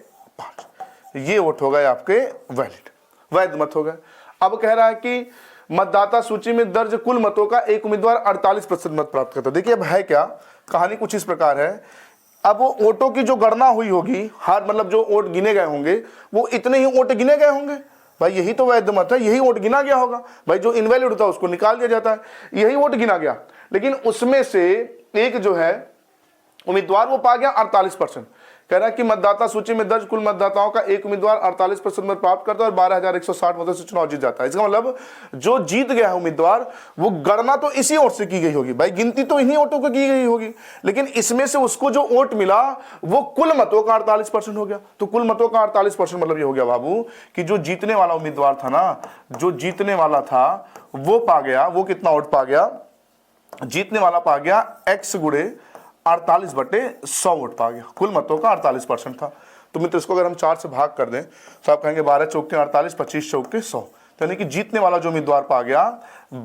ये वोट हो गए आपके वैलिड, वैध मत हो गए। अब कह रहा है कि मतदाता सूची में दर्ज कुल मतों का एक उम्मीदवार 48% मत प्राप्त करता है। देखिए अब है क्या, कहानी कुछ इस प्रकार है। अब वो वोटों की जो गणना हुई होगी, हर मतलब जो वोट गिने गए होंगे वो इतने ही वोट गिने गए होंगे भाई, यही तो वैध मत है, यही वोट गिना गया होगा भाई। जो इनवैलिड होता है उसको निकाल दिया जाता है, यही वोट गिना गया। लेकिन उसमें से एक जो है उम्मीदवार वो पा गया 48%। कह रहा है कि मतदाता सूची में दर्ज कुल मतदाताओं का एक उम्मीदवार 48% मत प्राप्त करता है और 12,160 मतों से चुनाव जीत जाता है। इसका मतलब जो जीत गया है उम्मीदवार, वो गणना तो इसी वोट से की गई होगी भाई, गिनती तो इन्हीं वोटों की गई होगी, लेकिन इसमें से उसको जो वोट मिला वो कुल मतों का 48% हो गया। तो कुल मतों का 48% मतलब ये हो गया बाबू कि जो जीतने वाला उम्मीदवार था ना, जो जीतने वाला था वो पा गया, वो कितना वोट पा गया? जीतने वाला पा गया x गुणे 48/100 वोट पा गया। कुल मतों का 48% था। तो मित्र इसको अगर हम 4 से भाग कर दें तो आप कहेंगे 12 चौके 48, 25 चौके 100, तो यानी कि जीतने वाला जो उम्मीदवार पा गया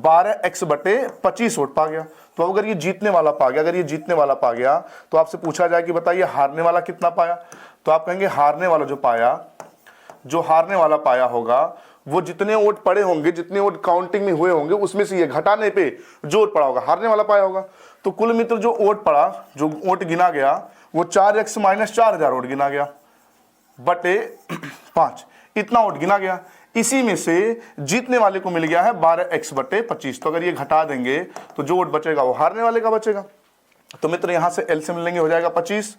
12x/25 वोट पा गया। तो अगर ये जीतने वाला पा गया, अगर ये जीतने वाला पा गया तो आपसे पूछा जाए कि बताइए हारने वाला कितना पाया, तो आप कहेंगे हारने वाला जो पाया, जो हारने वाला पाया होगा वो जितने वोट पड़े होंगे, जितने वोट काउंटिंग में हुए होंगे उसमें से ये घटाने पे जो वोट पड़ा होगा हारने वाला पाया होगा। तो कुल मित्र जो वोट पड़ा, जो वोट गिना गया वो 4x - 4000 वोट गिना गया बटे 5, इतना वोट गिना गया। इसी में से जीतने वाले को मिल गया है 12x/25। तो अगर ये घटा देंगे तो जो वोट बचेगा वो हारने वाले का बचेगा। तो मित्र यहां से एलसीएम लेंगे, हो जाएगा 25,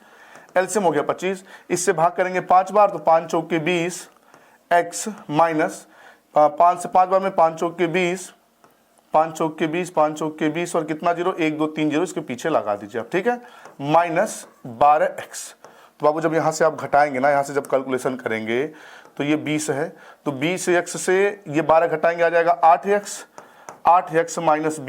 एलसीएम हो गया 25, इससे भाग करेंगे 5 बार तो 5 चौके 20, x माइनस 5 से 5 बार में 5 चौके 20, 5 चौके 20, 5 चौके 20 और कितना जीरो, 1 2 3 जीरो इसके पीछे लगा दीजिए आप। ठीक है, माइनस 12x। तो बाबू जब यहाँ से आप घटाएंगे ना, यहाँ से जब कैलकुलेशन करेंगे तो ये 20 है, तो 20x से ये 12 घटाएंगे आ जाएगा 8x, 8x माइनस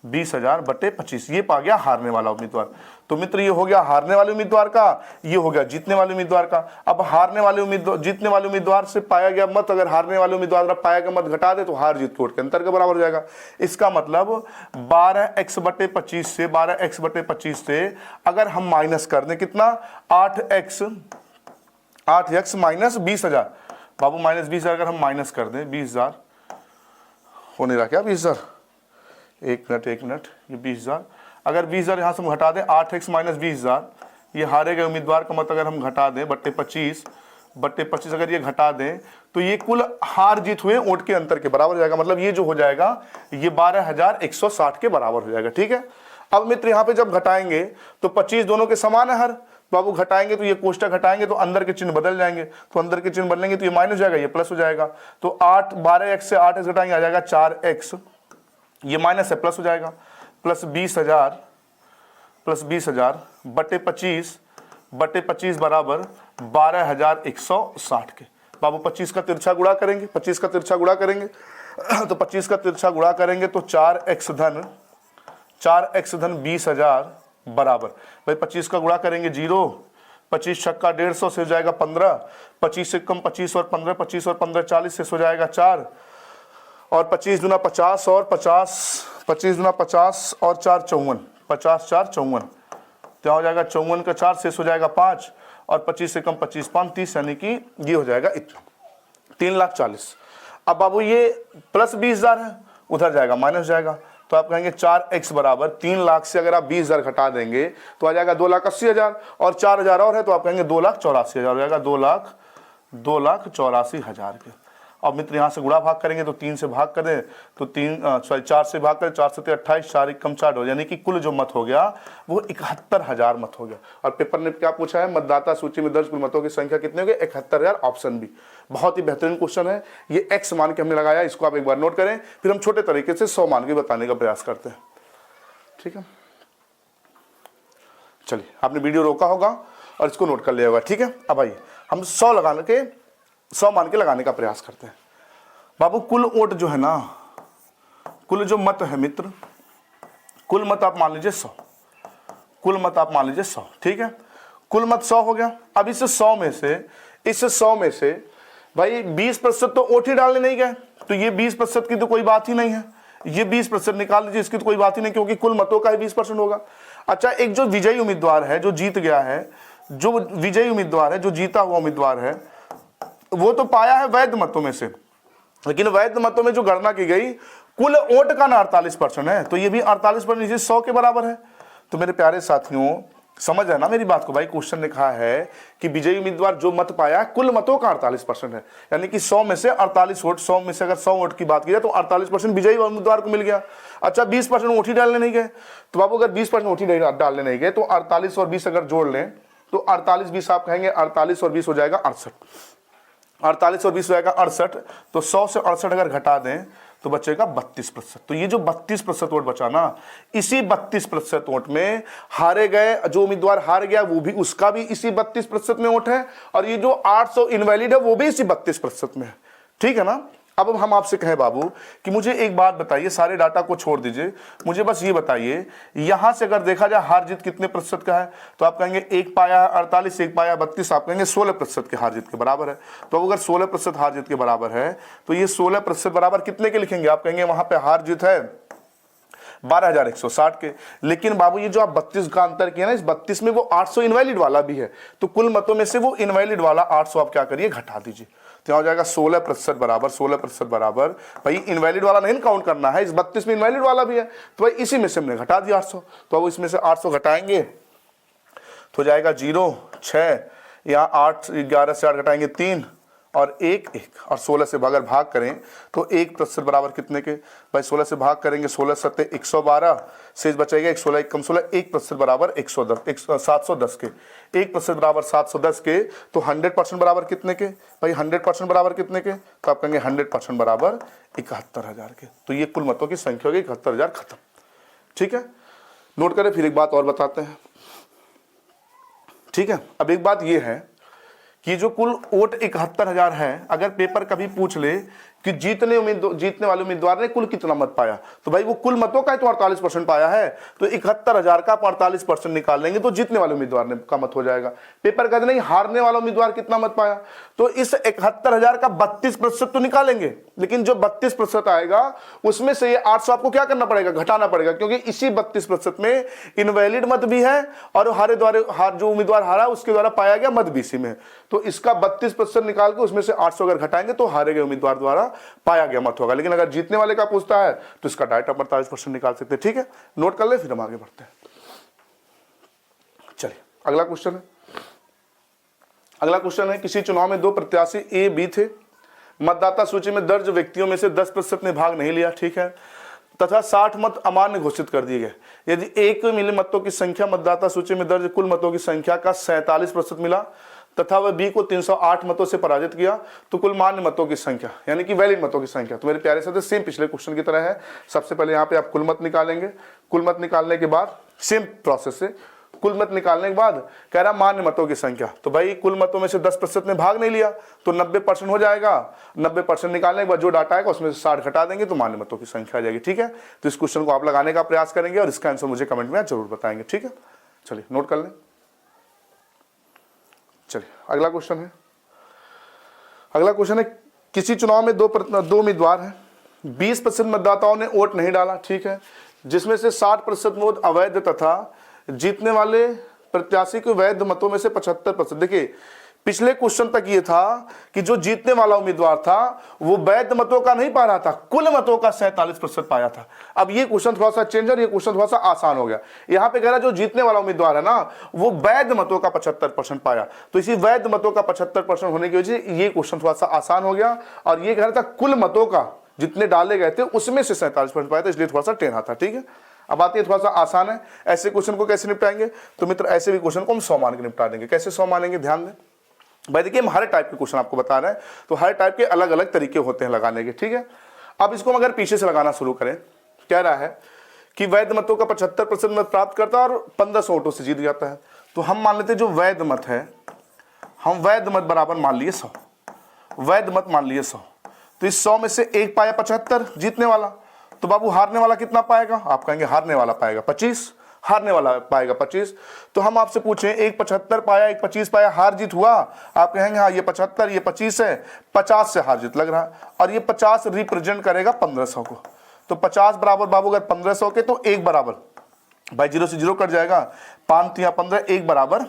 20,000 बटे 25, ये पा गया हारने वाला उम्मीदवार। तो मित्र ये हो गया हारने वाले उम्मीदवार का, ये हो गया जीतने वाले उम्मीदवार का। अब हारने वाले उम्मीदवार, जीतने वाले उम्मीदवार से पाया गया मत, अगर हारने वाले उम्मीदवार का पाया गया मत घटा दे तो हार जीत वोट के अंतर के बराबर हो जाएगा। इसका मतलब 12x/25 से 12x/25 से अगर हम माइनस कर दें कितना, 8x 8x माइनस 20,000। बाबू माइनस 20,000 अगर हम माइनस कर दें 20,000 हो नहीं रहा क्या 20,000, एक मिनट ये 20,000, अगर 20,000 यहाँ से हम घटा दें 8x माइनस 20,000, ये हारे गए उम्मीदवार का मत अगर हम घटा दें बट्टे 25 अगर ये घटा दें तो ये कुल हार जीत हुए वोट के अंतर के बराबर हो जाएगा। मतलब ये जो हो जाएगा ये 12,160 के बराबर हो जाएगा। ठीक है, अब मित्र यहाँ पे जब घटाएंगे तो 25 दोनों के समान है हर, तो बाबू घटाएंगे तो ये कोष्टक घटाएंगे तो अंदर के चिन्ह बदल जाएंगे, तो अंदर के चिन्ह बदलेंगे तो ये माइनस हो जाएगा, ये प्लस हो जाएगा। तो 12x से 8x घटाएंगे आ जाएगा 4x, ये माइनस है प्लस हो जाएगा, प्लस 20,000 बटे 25 बराबर 12,160 के। बाबू 25 का तिरछा गुणा करेंगे, तो 25 का तिरछा गुणा करेंगे तो 4x धन 20,000 बराबर, भाई 25 का गुणा करेंगे 0, 25 छक्का 150 से हो जाएगा 15, 25 से कम 25 और 15 40 से हो जाएगा 4, और 25 दूना 50 और 4 54, 50 4 54, तो हो जाएगा 54 का 4 शेष हो जाएगा 5, और 25 से कम 25 5 30, यानी कि ये हो जाएगा इतना 3,40,000। अब बाबू ये प्लस 20,000 है, उधर जाएगा माइनस जाएगा, तो आप कहेंगे 4x बराबर 3 लाख से अगर आप 20,000 घटा देंगे तो आ जाएगा 2,80,000, और 4,000 और है तो आप कहेंगे 2,84,000 हो जाएगा, 2,84,000 के। अब मित्र यहाँ से गुणा भाग करेंगे तो 3 से भाग करें तो 4 से भाग करें, 4 से 28, 4 1 कम 4 हो, यानी कि कुल जो मत हो गया वो 71,000 मत हो गया। और पेपर ने क्या पूछा है, मतदाता सूची में दर्ज कुल मतों की संख्या कितनी हो गई, 71,000, ऑप्शन बी। बहुत ही बेहतरीन क्वेश्चन है, ये x मान के हमने लगाया, इसको आप एक बार नोट करें, फिर हम छोटे तरीके से 100 मान के बताने का प्रयास करते हैं। ठीक है, चलिए आपने वीडियो रोका होगा और इसको नोट कर लिया होगा। ठीक है, अब आइए हम 100 मान के लगाने का प्रयास करते हैं। बाबू कुल वोट जो है ना, कुल जो मत है मित्र, कुल मत आप मान लीजिए 100, कुल मत आप मान लीजिए 100। ठीक है, कुल मत 100 हो गया। अब इस 100 में से भाई 20% तो वोट ही डालने नहीं गए, तो ये 20% की तो कोई बात ही नहीं है, ये 20% निकाल लीजिए, इसकी तो कोई बात ही नहीं, क्योंकि कुल मतों का ही 20% होगा। अच्छा, एक जो विजयी उम्मीदवार है, जो जीत गया है, जो विजयी उम्मीदवार है, जो जीता हुआ उम्मीदवार है, वो तो पाया है वैध मतों में से, लेकिन वैध मतों में जो गणना की गई कुल वोट का ना 48% है, तो ये भी 48% 100 के बराबर है। तो मेरे प्यारे साथियों समझ है ना मेरी बात को, भाई क्वेश्चन ने कहा है कि विजयी उम्मीदवार जो मत पाया कुल मतों का 48% है, यानी कि 100 में से 48 वोट, 100 में से अगर 100 वोट की बात की जाए तो 48% विजयी उम्मीदवार को मिल गया। अच्छा, 20% वोट ही डालने नहीं गए, तो बाबू अगर 20% वोट ही डालने नहीं गए तो 48 और 20 अगर जोड़ लें तो 48 20 आप कहेंगे 48 और 20 हो जाएगा 68, 48 और 20 हो जाएगा 68, तो 100 से 68 अगर घटा दें तो बचेगा 32%। तो ये जो 32% वोट बचा ना, इसी 32% वोट में हारे गए, जो उम्मीदवार हार गया वो भी, उसका भी इसी 32% में वोट है, और ये जो 800 इनवैलिड है वो भी इसी 32% में है। ठीक है ना। अब हम आपसे कहें बाबू कि मुझे एक बात बताइए, सारे डाटा को छोड़ दीजिए, मुझे बस ये बताइए यहां से अगर देखा जाए हार जीत कितने प्रतिशत का है, तो आप कहेंगे एक पाया 48, एक पाया 32, आप कहेंगे 16% के हार जीत के बराबर है। तो अगर 16% हार जीत के बराबर है तो ये 16% बराबर कितने के लिखेंगे, आप कहेंगे वहां पे हार जीत है 12,160 के, लेकिन बाबू ये जो आप 32 का अंतर किया ना, इस 32 में वो 800 इनवैलिड वाला भी है, तो कुल मतों में से वो इनवैलिड वाला 800 आप क्या करिए घटा दीजिए, तो हो जाएगा 16% बराबर 16% बराबर, भाई इनवैलिड वाला नहीं काउंट करना है, इस 32 में इनवैलिड वाला भी है, तो भाई इसी में से हमने घटा दिया 800, तो अब इसमें से 800 घटाएंगे तो जाएगा 0 6, यहाँ 8 11 से 8 घटाएंगे 3 और 1 1, और 16 से अगर भाग करें तो 1% बराबर कितने के, भाई 16 से भाग करेंगे 16 सत्ते 112, शेष बचेगा 1 16 1 कम 16, 1% बराबर 710 के, 1% बराबर 710 के, तो 100% बराबर कितने के, भाई 100% बराबर कितने के, तो आप कहेंगे 100% बराबर 71,000 के। तो ये कुल मतों की संख्या होगी 71,000, खत्म। ठीक है, नोट करें। फिर एक बात और बताते हैं। ठीक है, अब एक बात ये है कि जो कुल वोट 71,000 है, अगर पेपर कभी पूछ ले कि जीतने वाले उम्मीदवार ने कुल कितना मत पाया। तो भाई वो कुल मतों का ही तो 48% पाया है, तो 71,000 का 48% निकाल लेंगे तो जीतने वाले उम्मीदवार ने का मत हो जाएगा। पेपर कहते नहीं हारने वाला उम्मीदवार कितना मत पाया, तो इस 71,000 का 32% तो निकालेंगे, लेकिन जो 32% आएगा उसमें से ये 800 आपको क्या करना पड़ेगा, घटाना पड़ेगा, क्योंकि इसी 32% में इनवैलिड मत भी है और जो उम्मीदवार हारा उसके द्वारा पाया गया मत भी इसी में। तो इसका 32% निकाल के उसमें से 800 अगर घटाएंगे तो हारे गए उम्मीदवार द्वारा पाया गया मत होगा। लेकिन अगर जीतने वाले का पूछता है तो इसका डायरेक्ट 48% निकाल सकते हैं। ठीक है, नोट कर ले, फिर हम आगे बढ़ते हैं। चलिए अगला क्वेश्चन है। अगला क्वेश्चन है, किसी चुनाव में 2 प्रत्याशी ए बी थे, मतदाता सूची में दर्ज व्यक्तियों में से 10% ने भाग नहीं लिया, ठीक है, तथा 60 मत अमान्य घोषित कर दिए गए। यदि एक मिले मतों की संख्या मतदाता सूची में दर्ज कुल मतों की संख्या का 47% मिला तथा वह बी को 308 मतों से पराजित किया, तो कुल मान्य मतों की संख्या यानी कि वैलिड मतों की संख्या, तो मेरे प्यारे साथी सेम पिछले क्वेश्चन की तरह है। सबसे पहले यहाँ पे आप कुल मत निकालेंगे, कुल मत निकालने के बाद सेम प्रोसेस से कुल मत निकालने के बाद कह रहा मान्य मतों की संख्या, तो भाई कुल मतों में से 10% ने भाग नहीं लिया तो 90% हो जाएगा। 90% निकालने के बाद जो डाटा आएगा उसमें से 60 घटा देंगे तो मान्य मतों की संख्या आ जाएगी। ठीक है, तो इस क्वेश्चन को आप लगाने का प्रयास करेंगे और इसका आंसर मुझे कमेंट में जरूर बताएंगे। ठीक है, चलिए नोट कर लें। चलिए अगला क्वेश्चन है। अगला क्वेश्चन है, किसी चुनाव में दो उम्मीदवार हैं, 20% मतदाताओं ने वोट नहीं डाला, ठीक है, जिसमें से 60% वोट अवैध तथा जीतने वाले प्रत्याशी के वैध मतों में से 75%। देखिए पिछले क्वेश्चन तक ये था कि जो जीतने वाला उम्मीदवार था वो वैध मतों का नहीं पा रहा था, कुल मतों का 47% पाया था। अब ये क्वेश्चन थोड़ा सा चेंज है, ये क्वेश्चन थोड़ा सा आसान हो गया। यहाँ पे कह रहा है जो जीतने वाला उम्मीदवार है ना वो वैध मतों का 75% पाया, तो इसी वैध मतों का 75% होने की वजह से ये क्वेश्चन थोड़ा सा आसान हो गया। और ये कह रहा था कुल मतों का जितने डाले गए थे उसमें से 47% पाया था, इसलिए थोड़ा सा टेढ़ा था। ठीक है, अब आती है थोड़ा सा आसान है। ऐसे क्वेश्चन को कैसे निपटाएंगे, तो मित्र ऐसे भी क्वेश्चन को हम 100 मान के निपटा देंगे। कैसे 100 मानेंगे, ध्यान दें भाई। देखिए हम हर टाइप के क्वेश्चन आपको बता रहे हैं, तो हर टाइप के अलग अलग तरीके होते हैं लगाने के। ठीक है, अब इसको हम अगर पीछे से लगाना शुरू करें, कह रहा है कि वैध मतों का 75% मत प्राप्त करता है और 1500 वोटों से जीत जाता है, तो हम मान लेते हैं जो वैध मत है, हम वैध मत बराबर मान लिए 100, वैध मत मान लिए 100, तो इस 100 में से एक पाया 75 जीतने वाला, तो बाबू हारने वाला कितना पाएगा, आप कहेंगे हारने वाला पाएगा 25, हारने वाला पाएगा 25। तो हम आपसे पूछें एक 75 पाया एक 25 पाया, हार जीत हुआ, आप कहेंगे हाँ ये 75 ये 25 है, 50 से हार जीत लग रहा है, और ये 50 रिप्रेजेंट करेगा 1500 को। तो 50 बराबर बाबू अगर 1500 के, तो एक बराबर भाई 0 से 0 कट जाएगा, 5 या 15, एक बराबर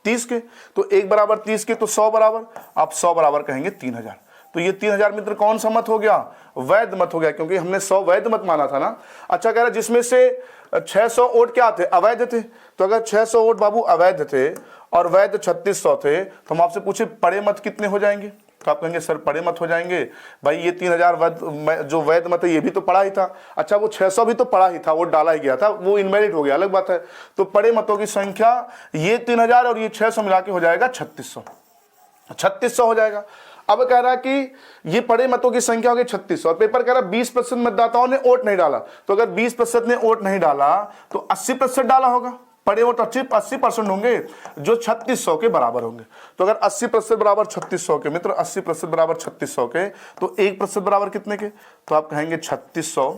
30 के, तो एक बराबर 30 के, तो 100 बराबर, आप 100 बराबर कहेंगे 3000। तो ये 3000 मित्र कौन सा मत हो गया, वैध मत हो गया, क्योंकि हमने 100 वैध मत माना था ना। अच्छा कह रहा जिसमें से 600 वोट क्या थे, अवैध थे, तो अगर 600 वोट बाबू अवैध थे और वैध 3600 थे, तो हम आपसे पूछे पड़े मत कितने हो जाएंगे, तो आप कहेंगे सर पड़े मत हो जाएंगे भाई ये 3000 जो वैध मत है ये भी तो पड़ा ही था। अच्छा वो 600 भी तो पड़ा ही था, वोट डाला ही गया था, वो इनवैलिड हो गया, अलग बात है। तो पड़े मतों की संख्या ये 3000 और ये 600 मिला के हो जाएगा 3600 हो जाएगा। अब कह रहा है कि ये पड़े मतों की संख्या हो गई 3600 और पेपर कह रहा है 20% मतदाताओं ने वोट नहीं डाला, तो अगर 20% ने वोट नहीं डाला तो 80% डाला होगा, पड़े वोट 80% होंगे जो 3600 के बराबर होंगे। तो अगर 80% बराबर 3600 के मित्र, 80% बराबर 3600 के, तो 1% बराबर कितने के, तो आप कहेंगे 3600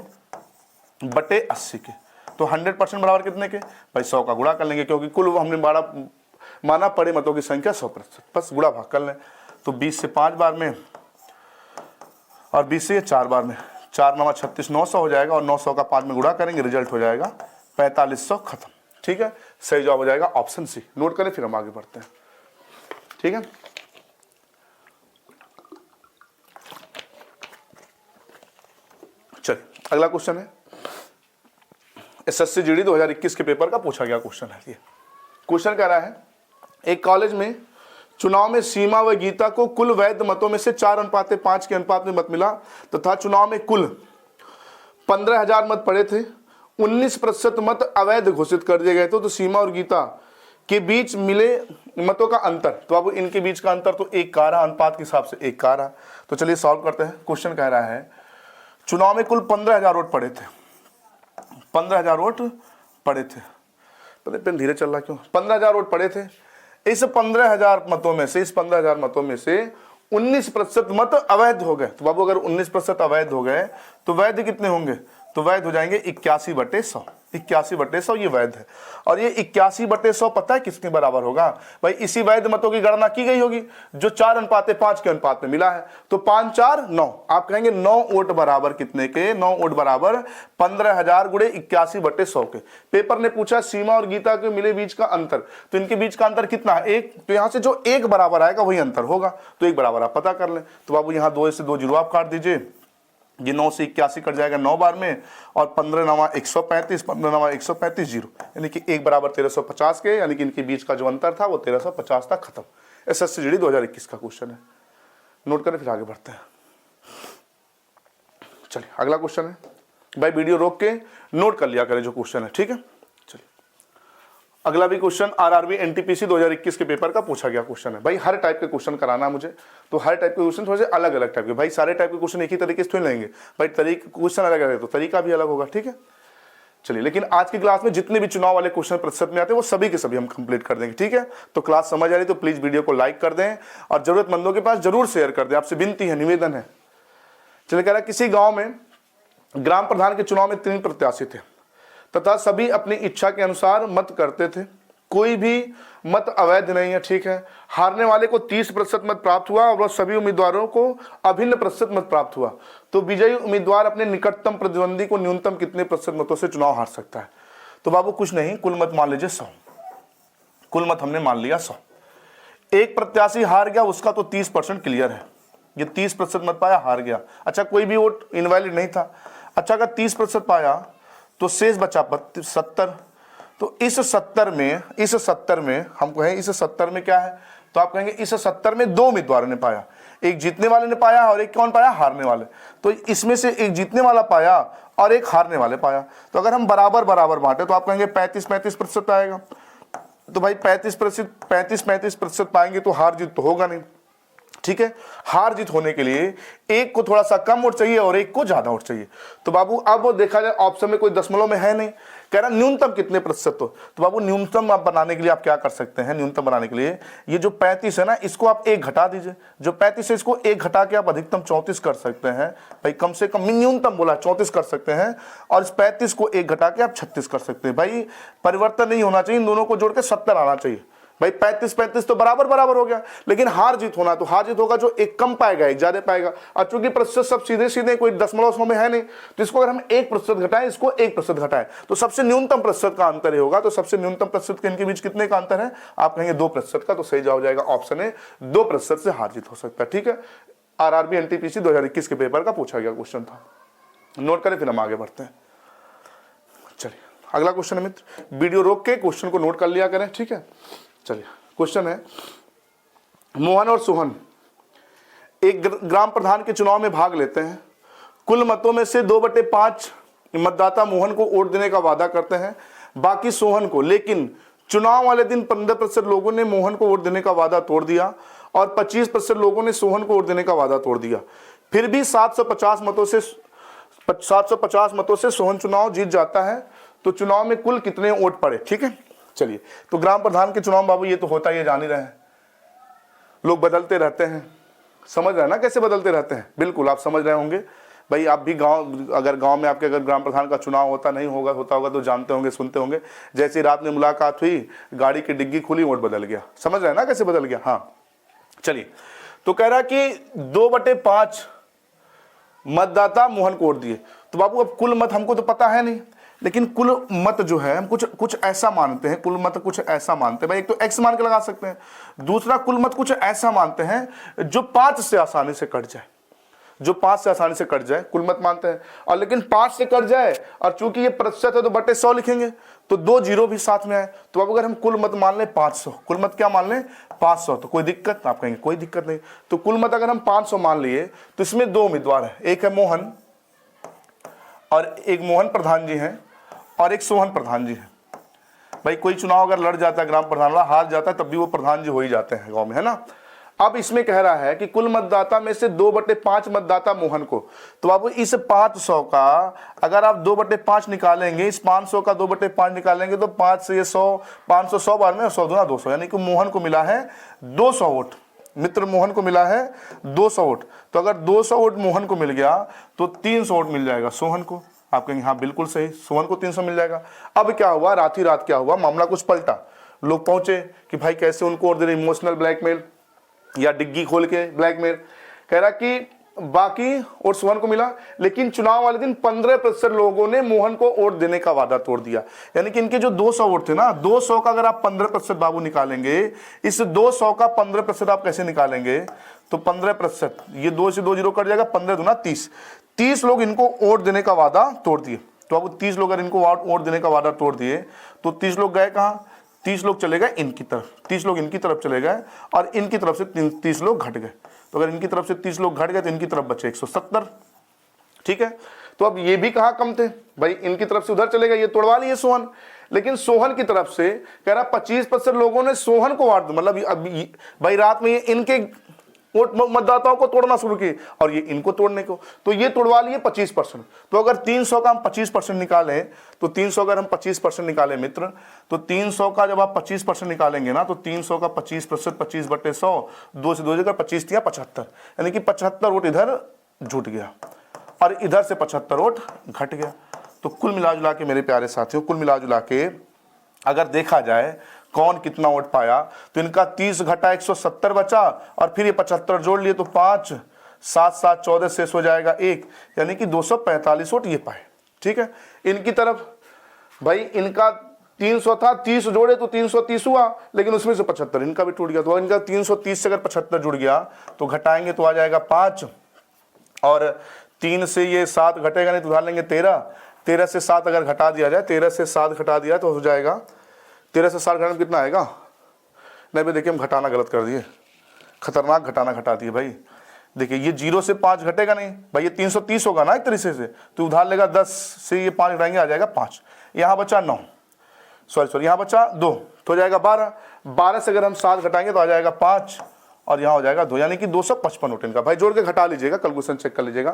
बटे 80 के, तो 100% बराबर कितने के भाई 100 का गुणा कर लेंगे, क्योंकि कुल हमने माना पड़े मतों की संख्या 100%, बस गुणा भाग कर लें। तो 20 से 5 बार में और 20 से 4 बार में, 4 9 36 900 हो जाएगा, और 900 का 5 में गुणा करेंगे, रिजल्ट हो जाएगा 4500, खत्म। ठीक है, सही जवाब हो जाएगा ऑप्शन सी। नोट करें फिर हम आगे बढ़ते हैं। ठीक है, चलिए अगला क्वेश्चन है, एसएससी जीडी 2021 के पेपर का पूछा गया क्वेश्चन है। ये क्वेश्चन कह रहा है एक कॉलेज में चुनाव में सीमा व गीता को कुल वैध मतों में से 4:5 के अनुपात में मत मिला तथा चुनाव में कुल 15,000 मत पड़े थे, 19% मत अवैध घोषित कर दिए गए थे, तो सीमा और गीता के बीच मिले मतों का अंतर, तो अब इनके बीच का अंतर तो 1 का रहा, अनुपात के हिसाब से 1 का रहा। तो चलिए सॉल्व करते हैं। क्वेश्चन कह रहा है चुनाव में कुल 15,000 वोट पड़े थे, 15,000 वोट पड़े थे, पता पेन धीरे चल रहा क्यों, 15,000 वोट पड़े थे। इस 15,000 मतों में से, इस 15,000 मतों में से 19% मत अवैध हो गए। तो बाबू अगर 19% अवैध हो गए तो वैध कितने होंगे? तो वैध हो जाएंगे 81/100। 81/100 ये वैध है। और ये 81/100 पता है किसके बराबर होगा भाई? इसी वैध मतों की गणना की गई होगी जो 4:5 के अनुपात में मिला है। तो 5 4 9, आप कहेंगे 9 वोट बराबर कितने के? 9 वोट बराबर 15,000 गुणे 81/100 के। पेपर ने पूछा सीमा और गीता के मिले बीच का अंतर, तो इनके बीच का अंतर कितना है? 1। तो यहां से जो 1 बराबर आएगा वही अंतर होगा, तो 1 बराबर आप पता कर लें। तो बाबू यहाँ 2 से 2 जीरो आप काट दीजिए, ये 9 से 81 कट जाएगा 9 बार में, और 15 9 135, 15 9 135 जीरो, यानी कि 1 बराबर 1350 के, यानी कि इनके बीच का जो अंतर था वो 1350 था। खत्म। एसएससी जीडी 2021 का क्वेश्चन है। नोट करें, फिर आगे बढ़ते हैं। चलिए अगला क्वेश्चन है भाई, वीडियो रोक के नोट कर लिया करें जो क्वेश्चन है, ठीक है। चलिए अगला भी क्वेश्चन आरआरबी एनटीपीसी 2021 के पेपर का पूछा गया क्वेश्चन है। भाई हर टाइप के क्वेश्चन कराना है मुझे, तो हर टाइप के क्वेश्चन थोड़े से अलग अलग टाइप के। भाई सारे टाइप के क्वेश्चन एक ही तरीके से थोड़ी लेंगे भाई, क्वेश्चन अलग अलग है तो तरीका भी अलग होगा, ठीक है। चलिए, लेकिन आज की क्लास में जितने भी चुनाव वाले क्वेश्चन प्रतिशत में आते हैं वो सभी के सभी हम कंप्लीट कर देंगे, ठीक है। तो क्लास समझ आ रही तो प्लीज वीडियो को लाइक कर दें और जरूरतमंदों के पास जरूर शेयर कर दें, आपसे विनती है, निवेदन है। चलिए, कह रहा किसी गांव में ग्राम प्रधान के चुनाव में 3 प्रत्याशी थे तथा सभी अपनी इच्छा के अनुसार मत करते थे, कोई भी मत अवैध नहीं है, ठीक है। हारने वाले को 30% मत प्राप्त हुआ और सभी उम्मीदवारों को अभिन्न प्रतिशत मत प्राप्त हुआ। तो विजयी उम्मीदवार अपने निकटतम प्रतिद्वंदी को न्यूनतम कितने प्रतिशत मतों से चुनाव हार सकता है? तो बाबू कुछ नहीं, कुल मत मान लीजिए 100। कुल मत हमने मान लिया 100। एक प्रत्याशी हार गया, उसका तो 30% क्लियर है, ये 30% मत पाया, हार गया। अच्छा, कोई भी वोट इनवैलिड नहीं था। अच्छा, अगर 30% पाया तो शेष बचा 70। तो इस 70 में हम कहें इस 70 में क्या है? तो आप कहेंगे इस 70 में 2 उम्मीदवारों ने पाया, एक जीतने वाले ने पाया और एक कौन पाया? हारने वाले। तो इसमें से एक जीतने वाला पाया और एक हारने वाले पाया। तो अगर हम बराबर बराबर बांटे तो आप कहेंगे 35-35% आएगा। तो भाई 35% पाएंगे तो हार जीत तो होगा नहीं, ठीक है। हार जीत होने के लिए एक को थोड़ा सा कम वोट चाहिए और एक को ज्यादा वोट चाहिए। तो बाबू अब वो देखा जाए ऑप्शन में कोई दशमलव में है नहीं, कह रहा न्यूनतम कितने प्रतिशत हो। तो बाबू न्यूनतम आप बनाने के लिए आप क्या कर सकते हैं? न्यूनतम बनाने के लिए ये जो 35 है ना, इसको आप 1 घटा दीजिए। जो 35 है इसको 1 घटा के आप अधिकतम 34 कर सकते हैं। भाई कम से कम न्यूनतम बोला 34 कर सकते हैं, और इस 35 को 1 घटा के आप 36 कर सकते हैं। भाई परिवर्तन नहीं होना चाहिए, इन दोनों को जोड़ के 70 आना चाहिए। भाई 35-35 तो बराबर बराबर हो गया, लेकिन हार जीत होना तो हार जीत होगा जो एक कम पाएगा एक ज्यादा पाएगा। और चूंकि प्रतिशत सब सीधे सीधे कोई दशमलव में है नहीं, तो इसको अगर हम 1% घटाएं, इसको 1% घटाएं, तो सबसे न्यूनतम प्रतिशत का अंतर ही होगा। तो सबसे न्यूनतम प्रतिशत के इनके बीच कितने का अंतर है? आप कहेंगे 2% का। तो सही जवाब हो जाएगा ऑप्शन है, 2% से हार जीत हो सकता है, ठीक है। आरआरबी एनटीपीसी 2021 के पेपर का पूछा गया क्वेश्चन था। नोट करें, फिर हम आगे बढ़ते हैं। चलिए अगला क्वेश्चन है मित्र, वीडियो रोक के क्वेश्चन को नोट कर लिया करें, ठीक है। चलिए क्वेश्चन है, मोहन और सोहन एक ग्राम प्रधान के चुनाव में भाग लेते हैं। कुल मतों में से 2/5 मतदाता मोहन को वोट देने का वादा करते हैं, बाकी सोहन को। लेकिन चुनाव वाले दिन 15% लोगों ने मोहन को वोट देने का वादा तोड़ दिया और 25% लोगों ने सोहन को वोट देने का वादा तोड़ दिया। फिर भी 750 मतों से सोहन चुनाव जीत जाता है। तो चुनाव में कुल कितने वोट पड़े? ठीक है, चलिए। तो ग्राम प्रधान के चुनाव बाबू ये तो होता ही है, जान ही रहे हैं, लोग बदलते रहते हैं। समझ रहे हैं ना कैसे बदलते रहते हैं? बिल्कुल आप समझ रहे होंगे भाई। आप भी अगर गांव में आपके अगर ग्राम प्रधान का चुनाव होता होगा तो जानते होंगे, सुनते होंगे। जैसे रात में मुलाकात हुई, गाड़ी की डिग्गी खुली, वोट बदल गया। समझ रहे हैं ना कैसे बदल गया? हाँ, चलिए। तो कह रहा कि 2/5 मतदाता मोहन को वोट दिए। तो बाबू अब कुल मत हमको तो पता है नहीं, लेकिन कुल मत जो है हम कुछ ऐसा मानते हैं, कुल मत कुछ ऐसा मानते हैं भाई। एक तो x मान के लगा सकते हैं, दूसरा कुल मत कुछ ऐसा मानते हैं जो 5 से आसानी से कट जाए, जो 5 से आसानी से कट जाए, कुल मत मानते हैं। और लेकिन 5 से कट जाए, और चूंकि ये प्रतिशत है तो बटे 100 लिखेंगे, तो 2 जीरो भी साथ में आए। तो अब अगर हम कुल मत मान लें 500, कुल मत क्या मान लें 500, तो कोई दिक्कत? आप कहेंगे कोई दिक्कत नहीं। तो कुल मत अगर हम 500 मान लिए तो इसमें 2 उम्मीदवार है, एक है मोहन, और एक मोहन प्रधान जी हैं और एक सोहन प्रधान जी हैं। भाई कोई चुनाव अगर लड़ जाता है ग्राम प्रधान वाला, हार जाता है, तब भी वो प्रधान जी हो ही जाते हैं गांव में, है ना। अब इसमें कह रहा है कि कुल मतदाता में से 2/5 मतदाता मोहन को। तो बाबू इस 500 का अगर आप 2/5 निकालेंगे, इस 500 का 2/5 निकालेंगे तो 5 से 100, 500 100 बार में 100 दूना 200, यानी कि मोहन को मिला है 200 वोट। मित्र मोहन को मिला है 200 वोट, तो अगर 200 वोट मोहन को मिल गया तो 300 वोट मिल जाएगा सोहन को। आप कहेंगे हाँ बिल्कुल सही, सोहन को 300 मिल जाएगा। अब क्या हुआ, रात ही रात क्या हुआ, मामला कुछ पलटा। लोग पहुंचे कि भाई कैसे उनको वोट दे रहे, इमोशनल ब्लैकमेल या डिग्गी खोल के ब्लैकमेल। कह रहा कि बाकी वोट सोहन को मिला, लेकिन चुनाव वाले दिन 15% लोगों ने मोहन को वोट देने का वादा तोड़ दिया। यानी कि इनके जो 200 वोट थे ना, 200 का अगर आप 15% बाबू निकालेंगे, इस 200 का 15% आप कैसे निकालेंगे, तो 15%, ये 2 से 2 जीरो कट जाएगा, 15 दूना 30 लोग इनको वोट देने का वादा तोड़ दिए। तो अब 30 लोग अगर इनको वोट देने का वादा तोड़ दिए तो 30 लोग गए कहाँ, 30 लोग चले गए इनकी तरफ, 30 लोग इनकी तरफ चले गए और इनकी तरफ से 30 लोग घट गए। तो अगर इनकी तरफ से 30 लोग घट गए तो इनकी तरफ बचे 170। ठीक है, तो अब ये भी कहाँ कम थे भाई, इनकी तरफ से उधर चले गए, ये तोड़वा लिए सोहन। लेकिन सोहन की तरफ से कह रहा 25% लोगों ने सोहन को वाट, मतलब अब भाई रात में ये इनके वोट मतदाताओं को तोड़ना शुरू किए और ये इनको तोड़ने को, तो ये तोड़वा लिए 25%। तो अगर 300 का हम 25% निकालें, तो 300 अगर हम 25% निकालें मित्र, तो 300 का जब आप 25% निकालेंगे ना, तो 300 का 25%, 25/100, 2 से 2 जगह 25 दिया 75, यानी कि 75 वोट इधर जुट गया और इधर से 75 वोट घट गया। तो कुल मिला जुला के मेरे प्यारे साथियों, कुल मिला जुला के अगर देखा जाए कौन कितना वोट पाया, तो इनका 30 घटा 170 बचा और फिर ये 75 जोड़ लिए तो 5, 7 7 14 शेष हो जाएगा 1, यानी कि 245 वोट ये पाए। ठीक है, इनकी तरफ भाई इनका 300 था, 30 जोड़े तो 330 हुआ, लेकिन उसमें से 75 इनका भी टूट गया। तो इनका 330 से अगर 75 जुड़ गया तो घटाएंगे तो आ जाएगा 5, और 3 से ये 7 घटेगा नहीं तो उधार लेंगे 13 से 7 अगर घटा दिया जाए, 13 से 7 घटा दिया तो हो जाएगा 13 से 7 घटाने में कितना आएगा, नहीं भाई देखिए हम घटाना गलत कर दिए, खतरनाक घटाना घटा दिए भाई। देखिए ये 0 से 5 घटेगा नहीं भाई, ये 330 होगा ना एक तरीके से, तो उधार लेगा 10 से ये 5 घटाएंगे आ जाएगा 5, यहाँ बचा 9, सॉरी यहाँ बचा 2 तो हो जाएगा 12 से अगर हम 7 घटाएंगे तो आ जाएगा 5 और यहाँ हो जाएगा 2, यानी कि 255 वोट इनका। भाई जोड़ के घटा लीजिएगा, कैलकुलेशन चेक कर लीजिएगा।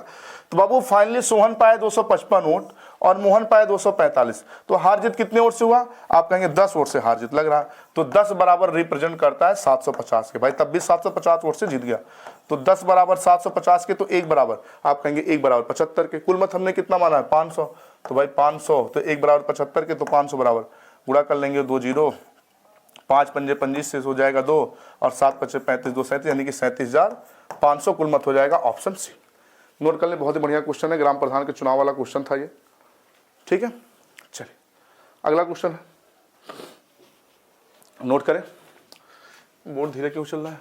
तो बाबू फाइनली सोहन पाए 255 वोट और मोहन पाए 245। तो हार जीत कितने वोट से हुआ, आप कहेंगे 10 वोट से हार जीत लग रहा है। तो 10 बराबर रिप्रेजेंट करता है 750 के, भाई तब भी 750 वोट से जीत गया। तो 10 बराबर 750 के, तो 1 बराबर, आप कहेंगे 1 बराबर 75 के। कुल मत हमने कितना माना है 500, तो भाई 500, तो 1 बराबर 75 के, तो 500 बराबर गुणा कर लेंगे 2 जीरो, 5 पंजे 25 से हो जाएगा 2 और 7 पचे 35, 2 37, यानी कि 37,500 कुल मत हो जाएगा ऑप्शन सी। नोट कर लें, बहुत ही बढ़िया क्वेश्चन है, ग्राम प्रधान के चुनाव वाला क्वेश्चन था ये। ठीक है, चलिए अगला क्वेश्चन है, नोट करें। बोर्ड धीरे क्यों चल रहा है,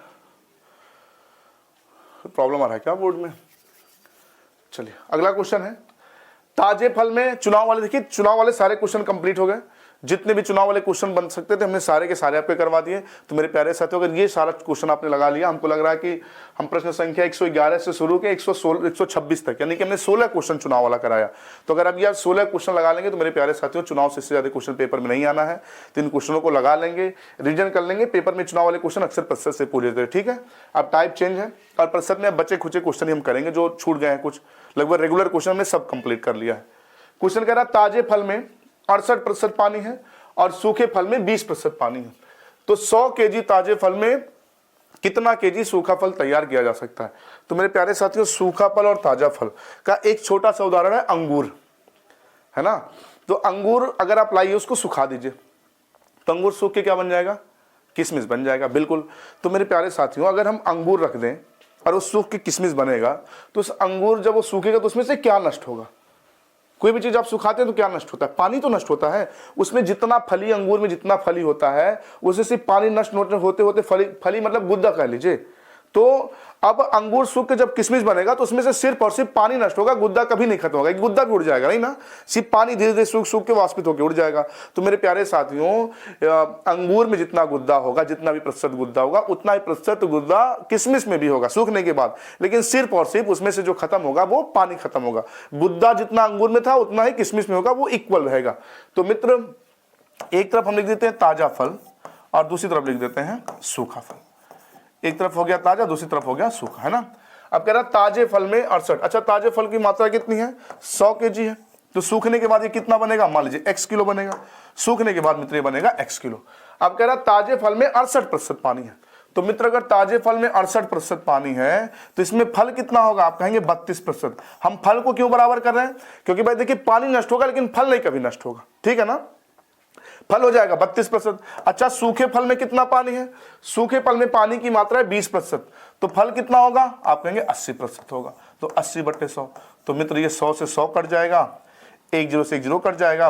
प्रॉब्लम आ रहा है क्या बोर्ड में। चलिए अगला क्वेश्चन है, ताजे फल में चुनाव वाले, देखिए चुनाव वाले सारे क्वेश्चन कंप्लीट हो गए, जितने भी चुनाव वाले क्वेश्चन बन सकते थे हमने सारे के सारे आपके करवा दिए। तो मेरे प्यारे साथियों, अगर ये सारा क्वेश्चन आपने लगा लिया, हमको लग रहा है कि हम प्रश्न संख्या 111 से शुरू के 126 तक, यानी कि हमने 16 क्वेश्चन चुनाव वाला कराया। तो अगर आप ये 16 क्वेश्चन लगा लेंगे तो मेरे प्यारे साथियों चुनाव से इससे ज्यादा क्वेश्चन पेपर में नहीं आना है। तो इन क्वेश्चनों को लगा लेंगे, रिविजन कर लेंगे, पेपर में चुनाव वाले क्वेश्चन अक्सर प्रतिशत से पूछे थे। ठीक है, अब टाइप चेंज है और प्रतिशत में बचे खुचे क्वेश्चन हम करेंगे, जो छूट गए हैं कुछ, लगभग रेगुलर क्वेश्चन हमने सब कंप्लीट कर लिया है। क्वेश्चन कह रहा है ताजे फल में 68% पानी है और सूखे फल में 20% पानी है, तो 100 केजी ताजे फल में कितना केजी सूखा फल तैयार किया जा सकता है। तो मेरे प्यारे साथियों, सूखा फल और ताजा फल का एक छोटा सा उदाहरण है अंगूर, है ना। तो अंगूर अगर आप लाइए उसको सुखा दीजिए तो अंगूर सूख के क्या बन जाएगा, किशमिश बन जाएगा। बिल्कुल, तो मेरे प्यारे साथियों अगर हम अंगूर रख दें और वो सूख के किशमिश बनेगा, तो उस अंगूर जब वो सूखेगा तो उसमें से क्या नष्ट होगा। कोई भी चीज आप सुखाते हैं तो क्या नष्ट होता है, पानी तो नष्ट होता है। उसमें जितना फली, अंगूर में जितना फली होता है उससे सिर्फ पानी नष्ट होते होते फली मतलब गुद्दा कह लीजिए। तो अब अंगूर सूख के जब किशमिश बनेगा तो उसमें से सिर्फ और सिर्फ पानी नष्ट होगा, गुद्दा कभी नहीं खत्म होगा। गुद्दा भी उड़ जाएगा नहीं ना, सिर्फ पानी धीरे धीरे सूख सूख के वाष्पित होकर उड़ जाएगा। तो मेरे प्यारे साथियों, अंगूर में जितना गुद्दा होगा, जितना भी प्रतिशत गुद्दा होगा, उतना ही प्रतिशत गुद्दा किशमिश में भी होगा सूखने के बाद, लेकिन सिर्फ और सिर्फ उसमें से जो खत्म होगा वो पानी खत्म होगा। गुद्दा जितना अंगूर में था उतना ही किशमिश में होगा, वो इक्वल रहेगा। तो मित्र, एक तरफ हम लिख देते हैं ताजा फल और दूसरी तरफ लिख देते हैं सूखा फल। एक तरफ हो गया ताजा, दूसरी तरफ हो गया सूखा, है ना। अब कह रहा ताजे फल में 68, अच्छा ताजे फल की मात्रा कितनी है, 100 केजी है। तो सूखने के बाद ये कितना बनेगा, मान लीजिए x किलो बनेगा, सूखने के बाद मित्र ये बनेगा x किलो। अब कह रहा ताजे फल में 68% पानी है, तो मित्र अगर ताजे फल में 68% पानी है तो इसमें फल कितना होगा, आप कहेंगे 32%। हम फल को क्यों बराबर कर रहे हैं, क्योंकि भाई देखिए पानी नष्ट होगा लेकिन फल नहीं कभी नष्ट होगा, ठीक है ना। फल हो जाएगा 32%। अच्छा सूखे फल में कितना पानी है, सूखे फल में पानी की मात्रा है 20%, तो फल कितना होगा, आप कहेंगे 80% होगा, तो 80/100। तो मित्र ये 100 से 100 कट जाएगा, 1 0 से 1 0 कट जाएगा,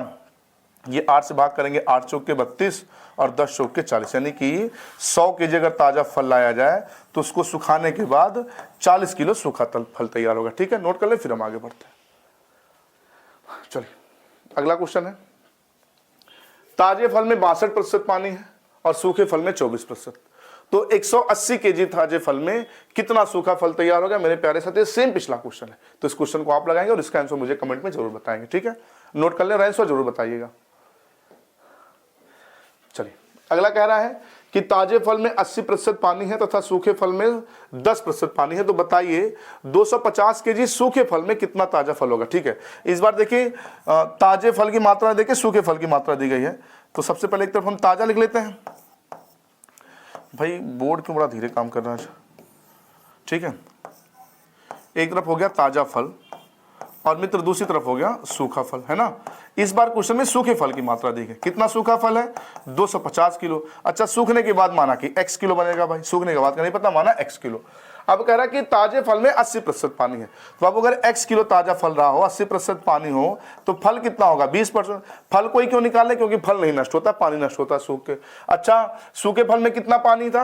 ये 8 से भाग करेंगे, 8 चौके 32 और 10 चौके 40, यानी कि 100 केजी अगर ताजा फल लाया जाए तो उसको सुखाने के बाद 40 किलो सूखा फल तैयार होगा, ठीक है। नोट कर ले, फिर हम आगे बढ़ते हैं। चलिए अगला क्वेश्चन है, ताजे फल में 62% पानी है और सूखे फल में 24%, तो 180 केजी ताजे फल में कितना सूखा फल तैयार होगा मेरे प्यारे साथी। सेम पिछला क्वेश्चन है, तो इस क्वेश्चन को आप लगाएंगे और इसका आंसर मुझे कमेंट में जरूर बताएंगे, ठीक है। नोट कर ले, आंसर जरूर बताइएगा। चलिए अगला कह रहा है कि ताजे फल में 80% पानी है तथा सूखे फल में 10% पानी है, तो बताइए 250 केजी सूखे फल में कितना ताजा फल होगा, ठीक है। इस बार देखिए ताजे फल की मात्रा देखिए, सूखे फल की मात्रा दी गई है, तो सबसे पहले एक तरफ हम ताजा लिख लेते हैं। भाई बोर्ड क्यों बड़ा धीरे काम कर रहा है, ठीक है। एक तरफ हो गया ताजा फल और मित्र दूसरी तरफ हो गया सूखा फल, है ना। इस बार क्वेश्चन में सूखे फल की मात्रा दी गई, कितना सूखा फल है, 250 किलो। अच्छा सूखने के बाद माना कि x किलो बनेगा, भाई सूखने के बाद का नहीं पता, माना x किलो। अब कह रहा है कि ताजे फल में 80% पानी है, तो अब अगर x किलो ताजा फल रहा हो, 80% पानी हो, तो फल कितना होगा 20%। फल को ही क्यों निकाले, क्योंकि फल नहीं नष्ट होता, पानी नष्ट होता सूख के। अच्छा सूखे फल में कितना पानी था,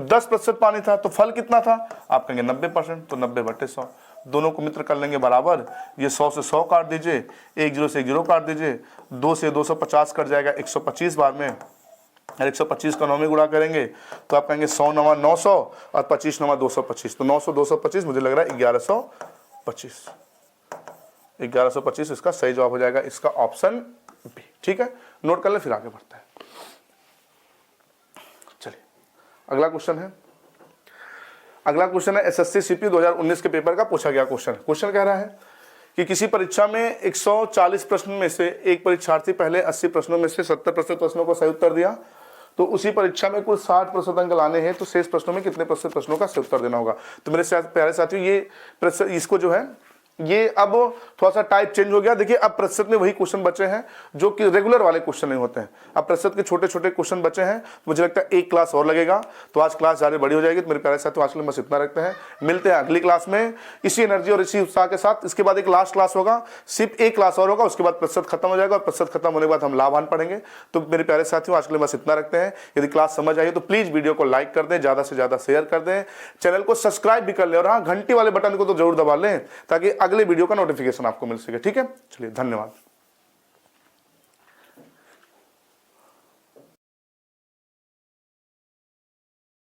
10% पानी था, तो फल कितना था, आप कहेंगे 90%, तो 90/100। दोनों को मित्र कर लेंगे बराबर, ये 100 से 100 काट दीजिए, 1 0 से 1 0 काट दीजिए, 2 से 250 कट जाएगा 125 बार में, और 125 का 9 में गुणा करेंगे तो आप कहेंगे 100 9 900 और 25 9 225, तो 900 225 मुझे लग रहा है 1125। 1125 इसका सही जवाब हो जाएगा, इसका ऑप्शन बी, ठीक है। नोट कर ले, फिर आगे बढ़ते हैं। चलिए अगला क्वेश्चन है, अगला क्वेश्चन है एसएससी सीपीयू 2019 के पेपर का पूछा गया क्वेश्चन। क्वेश्चन कह रहा है कि किसी परीक्षा में 140 प्रश्न में से एक परीक्षार्थी पहले 80 प्रश्नों में से 70% प्रश्नों को सही उत्तर दिया, तो उसी परीक्षा में कुल 60% अंक लाने हैं, तो शेष प्रश्नों में कितने प्रतिशत प्रश्नों का सही उत्तर देना होगा। तो मेरे प्यारे साथियों ये इसको जो है ये अब थोड़ा सा टाइप चेंज हो गया। देखिए अब प्रतिशत में वही क्वेश्चन बचे हैं जो कि रेगुलर वाले क्वेश्चन नहीं होते हैं, अब प्रतिशत के छोटे छोटे क्वेश्चन बचे हैं। मुझे लगता है एक क्लास और लगेगा, तो आज क्लास ज़्यादा बड़ी हो जाएगी। तो मेरे प्यारे साथियों आज के लिए बस इतना रखते हैं, मिलते हैं अगली क्लास में इसी एनर्जी और इसी उत्साह के साथ। इसके बाद एक लास्ट क्लास होगा, सिर्फ एक क्लास और होगा, उसके बाद प्रतिशत खत्म हो जाएगा और प्रतिशत खत्म होने के बाद हम लाभान पढ़ेंगे। तो मेरे प्यारे साथियों आज के लिए बस इतना रखते हैं। यदि क्लास समझ आई तो प्लीज़ वीडियो को लाइक कर दें, ज़्यादा से ज़्यादा शेयर कर दें, चैनल को सब्सक्राइब भी कर लें और हाँ घंटी वाले बटन को तो जरूर दबा लें ताकि अगले वीडियो का नोटिफिकेशन आपको मिल सके, ठीक है। चलिए धन्यवाद।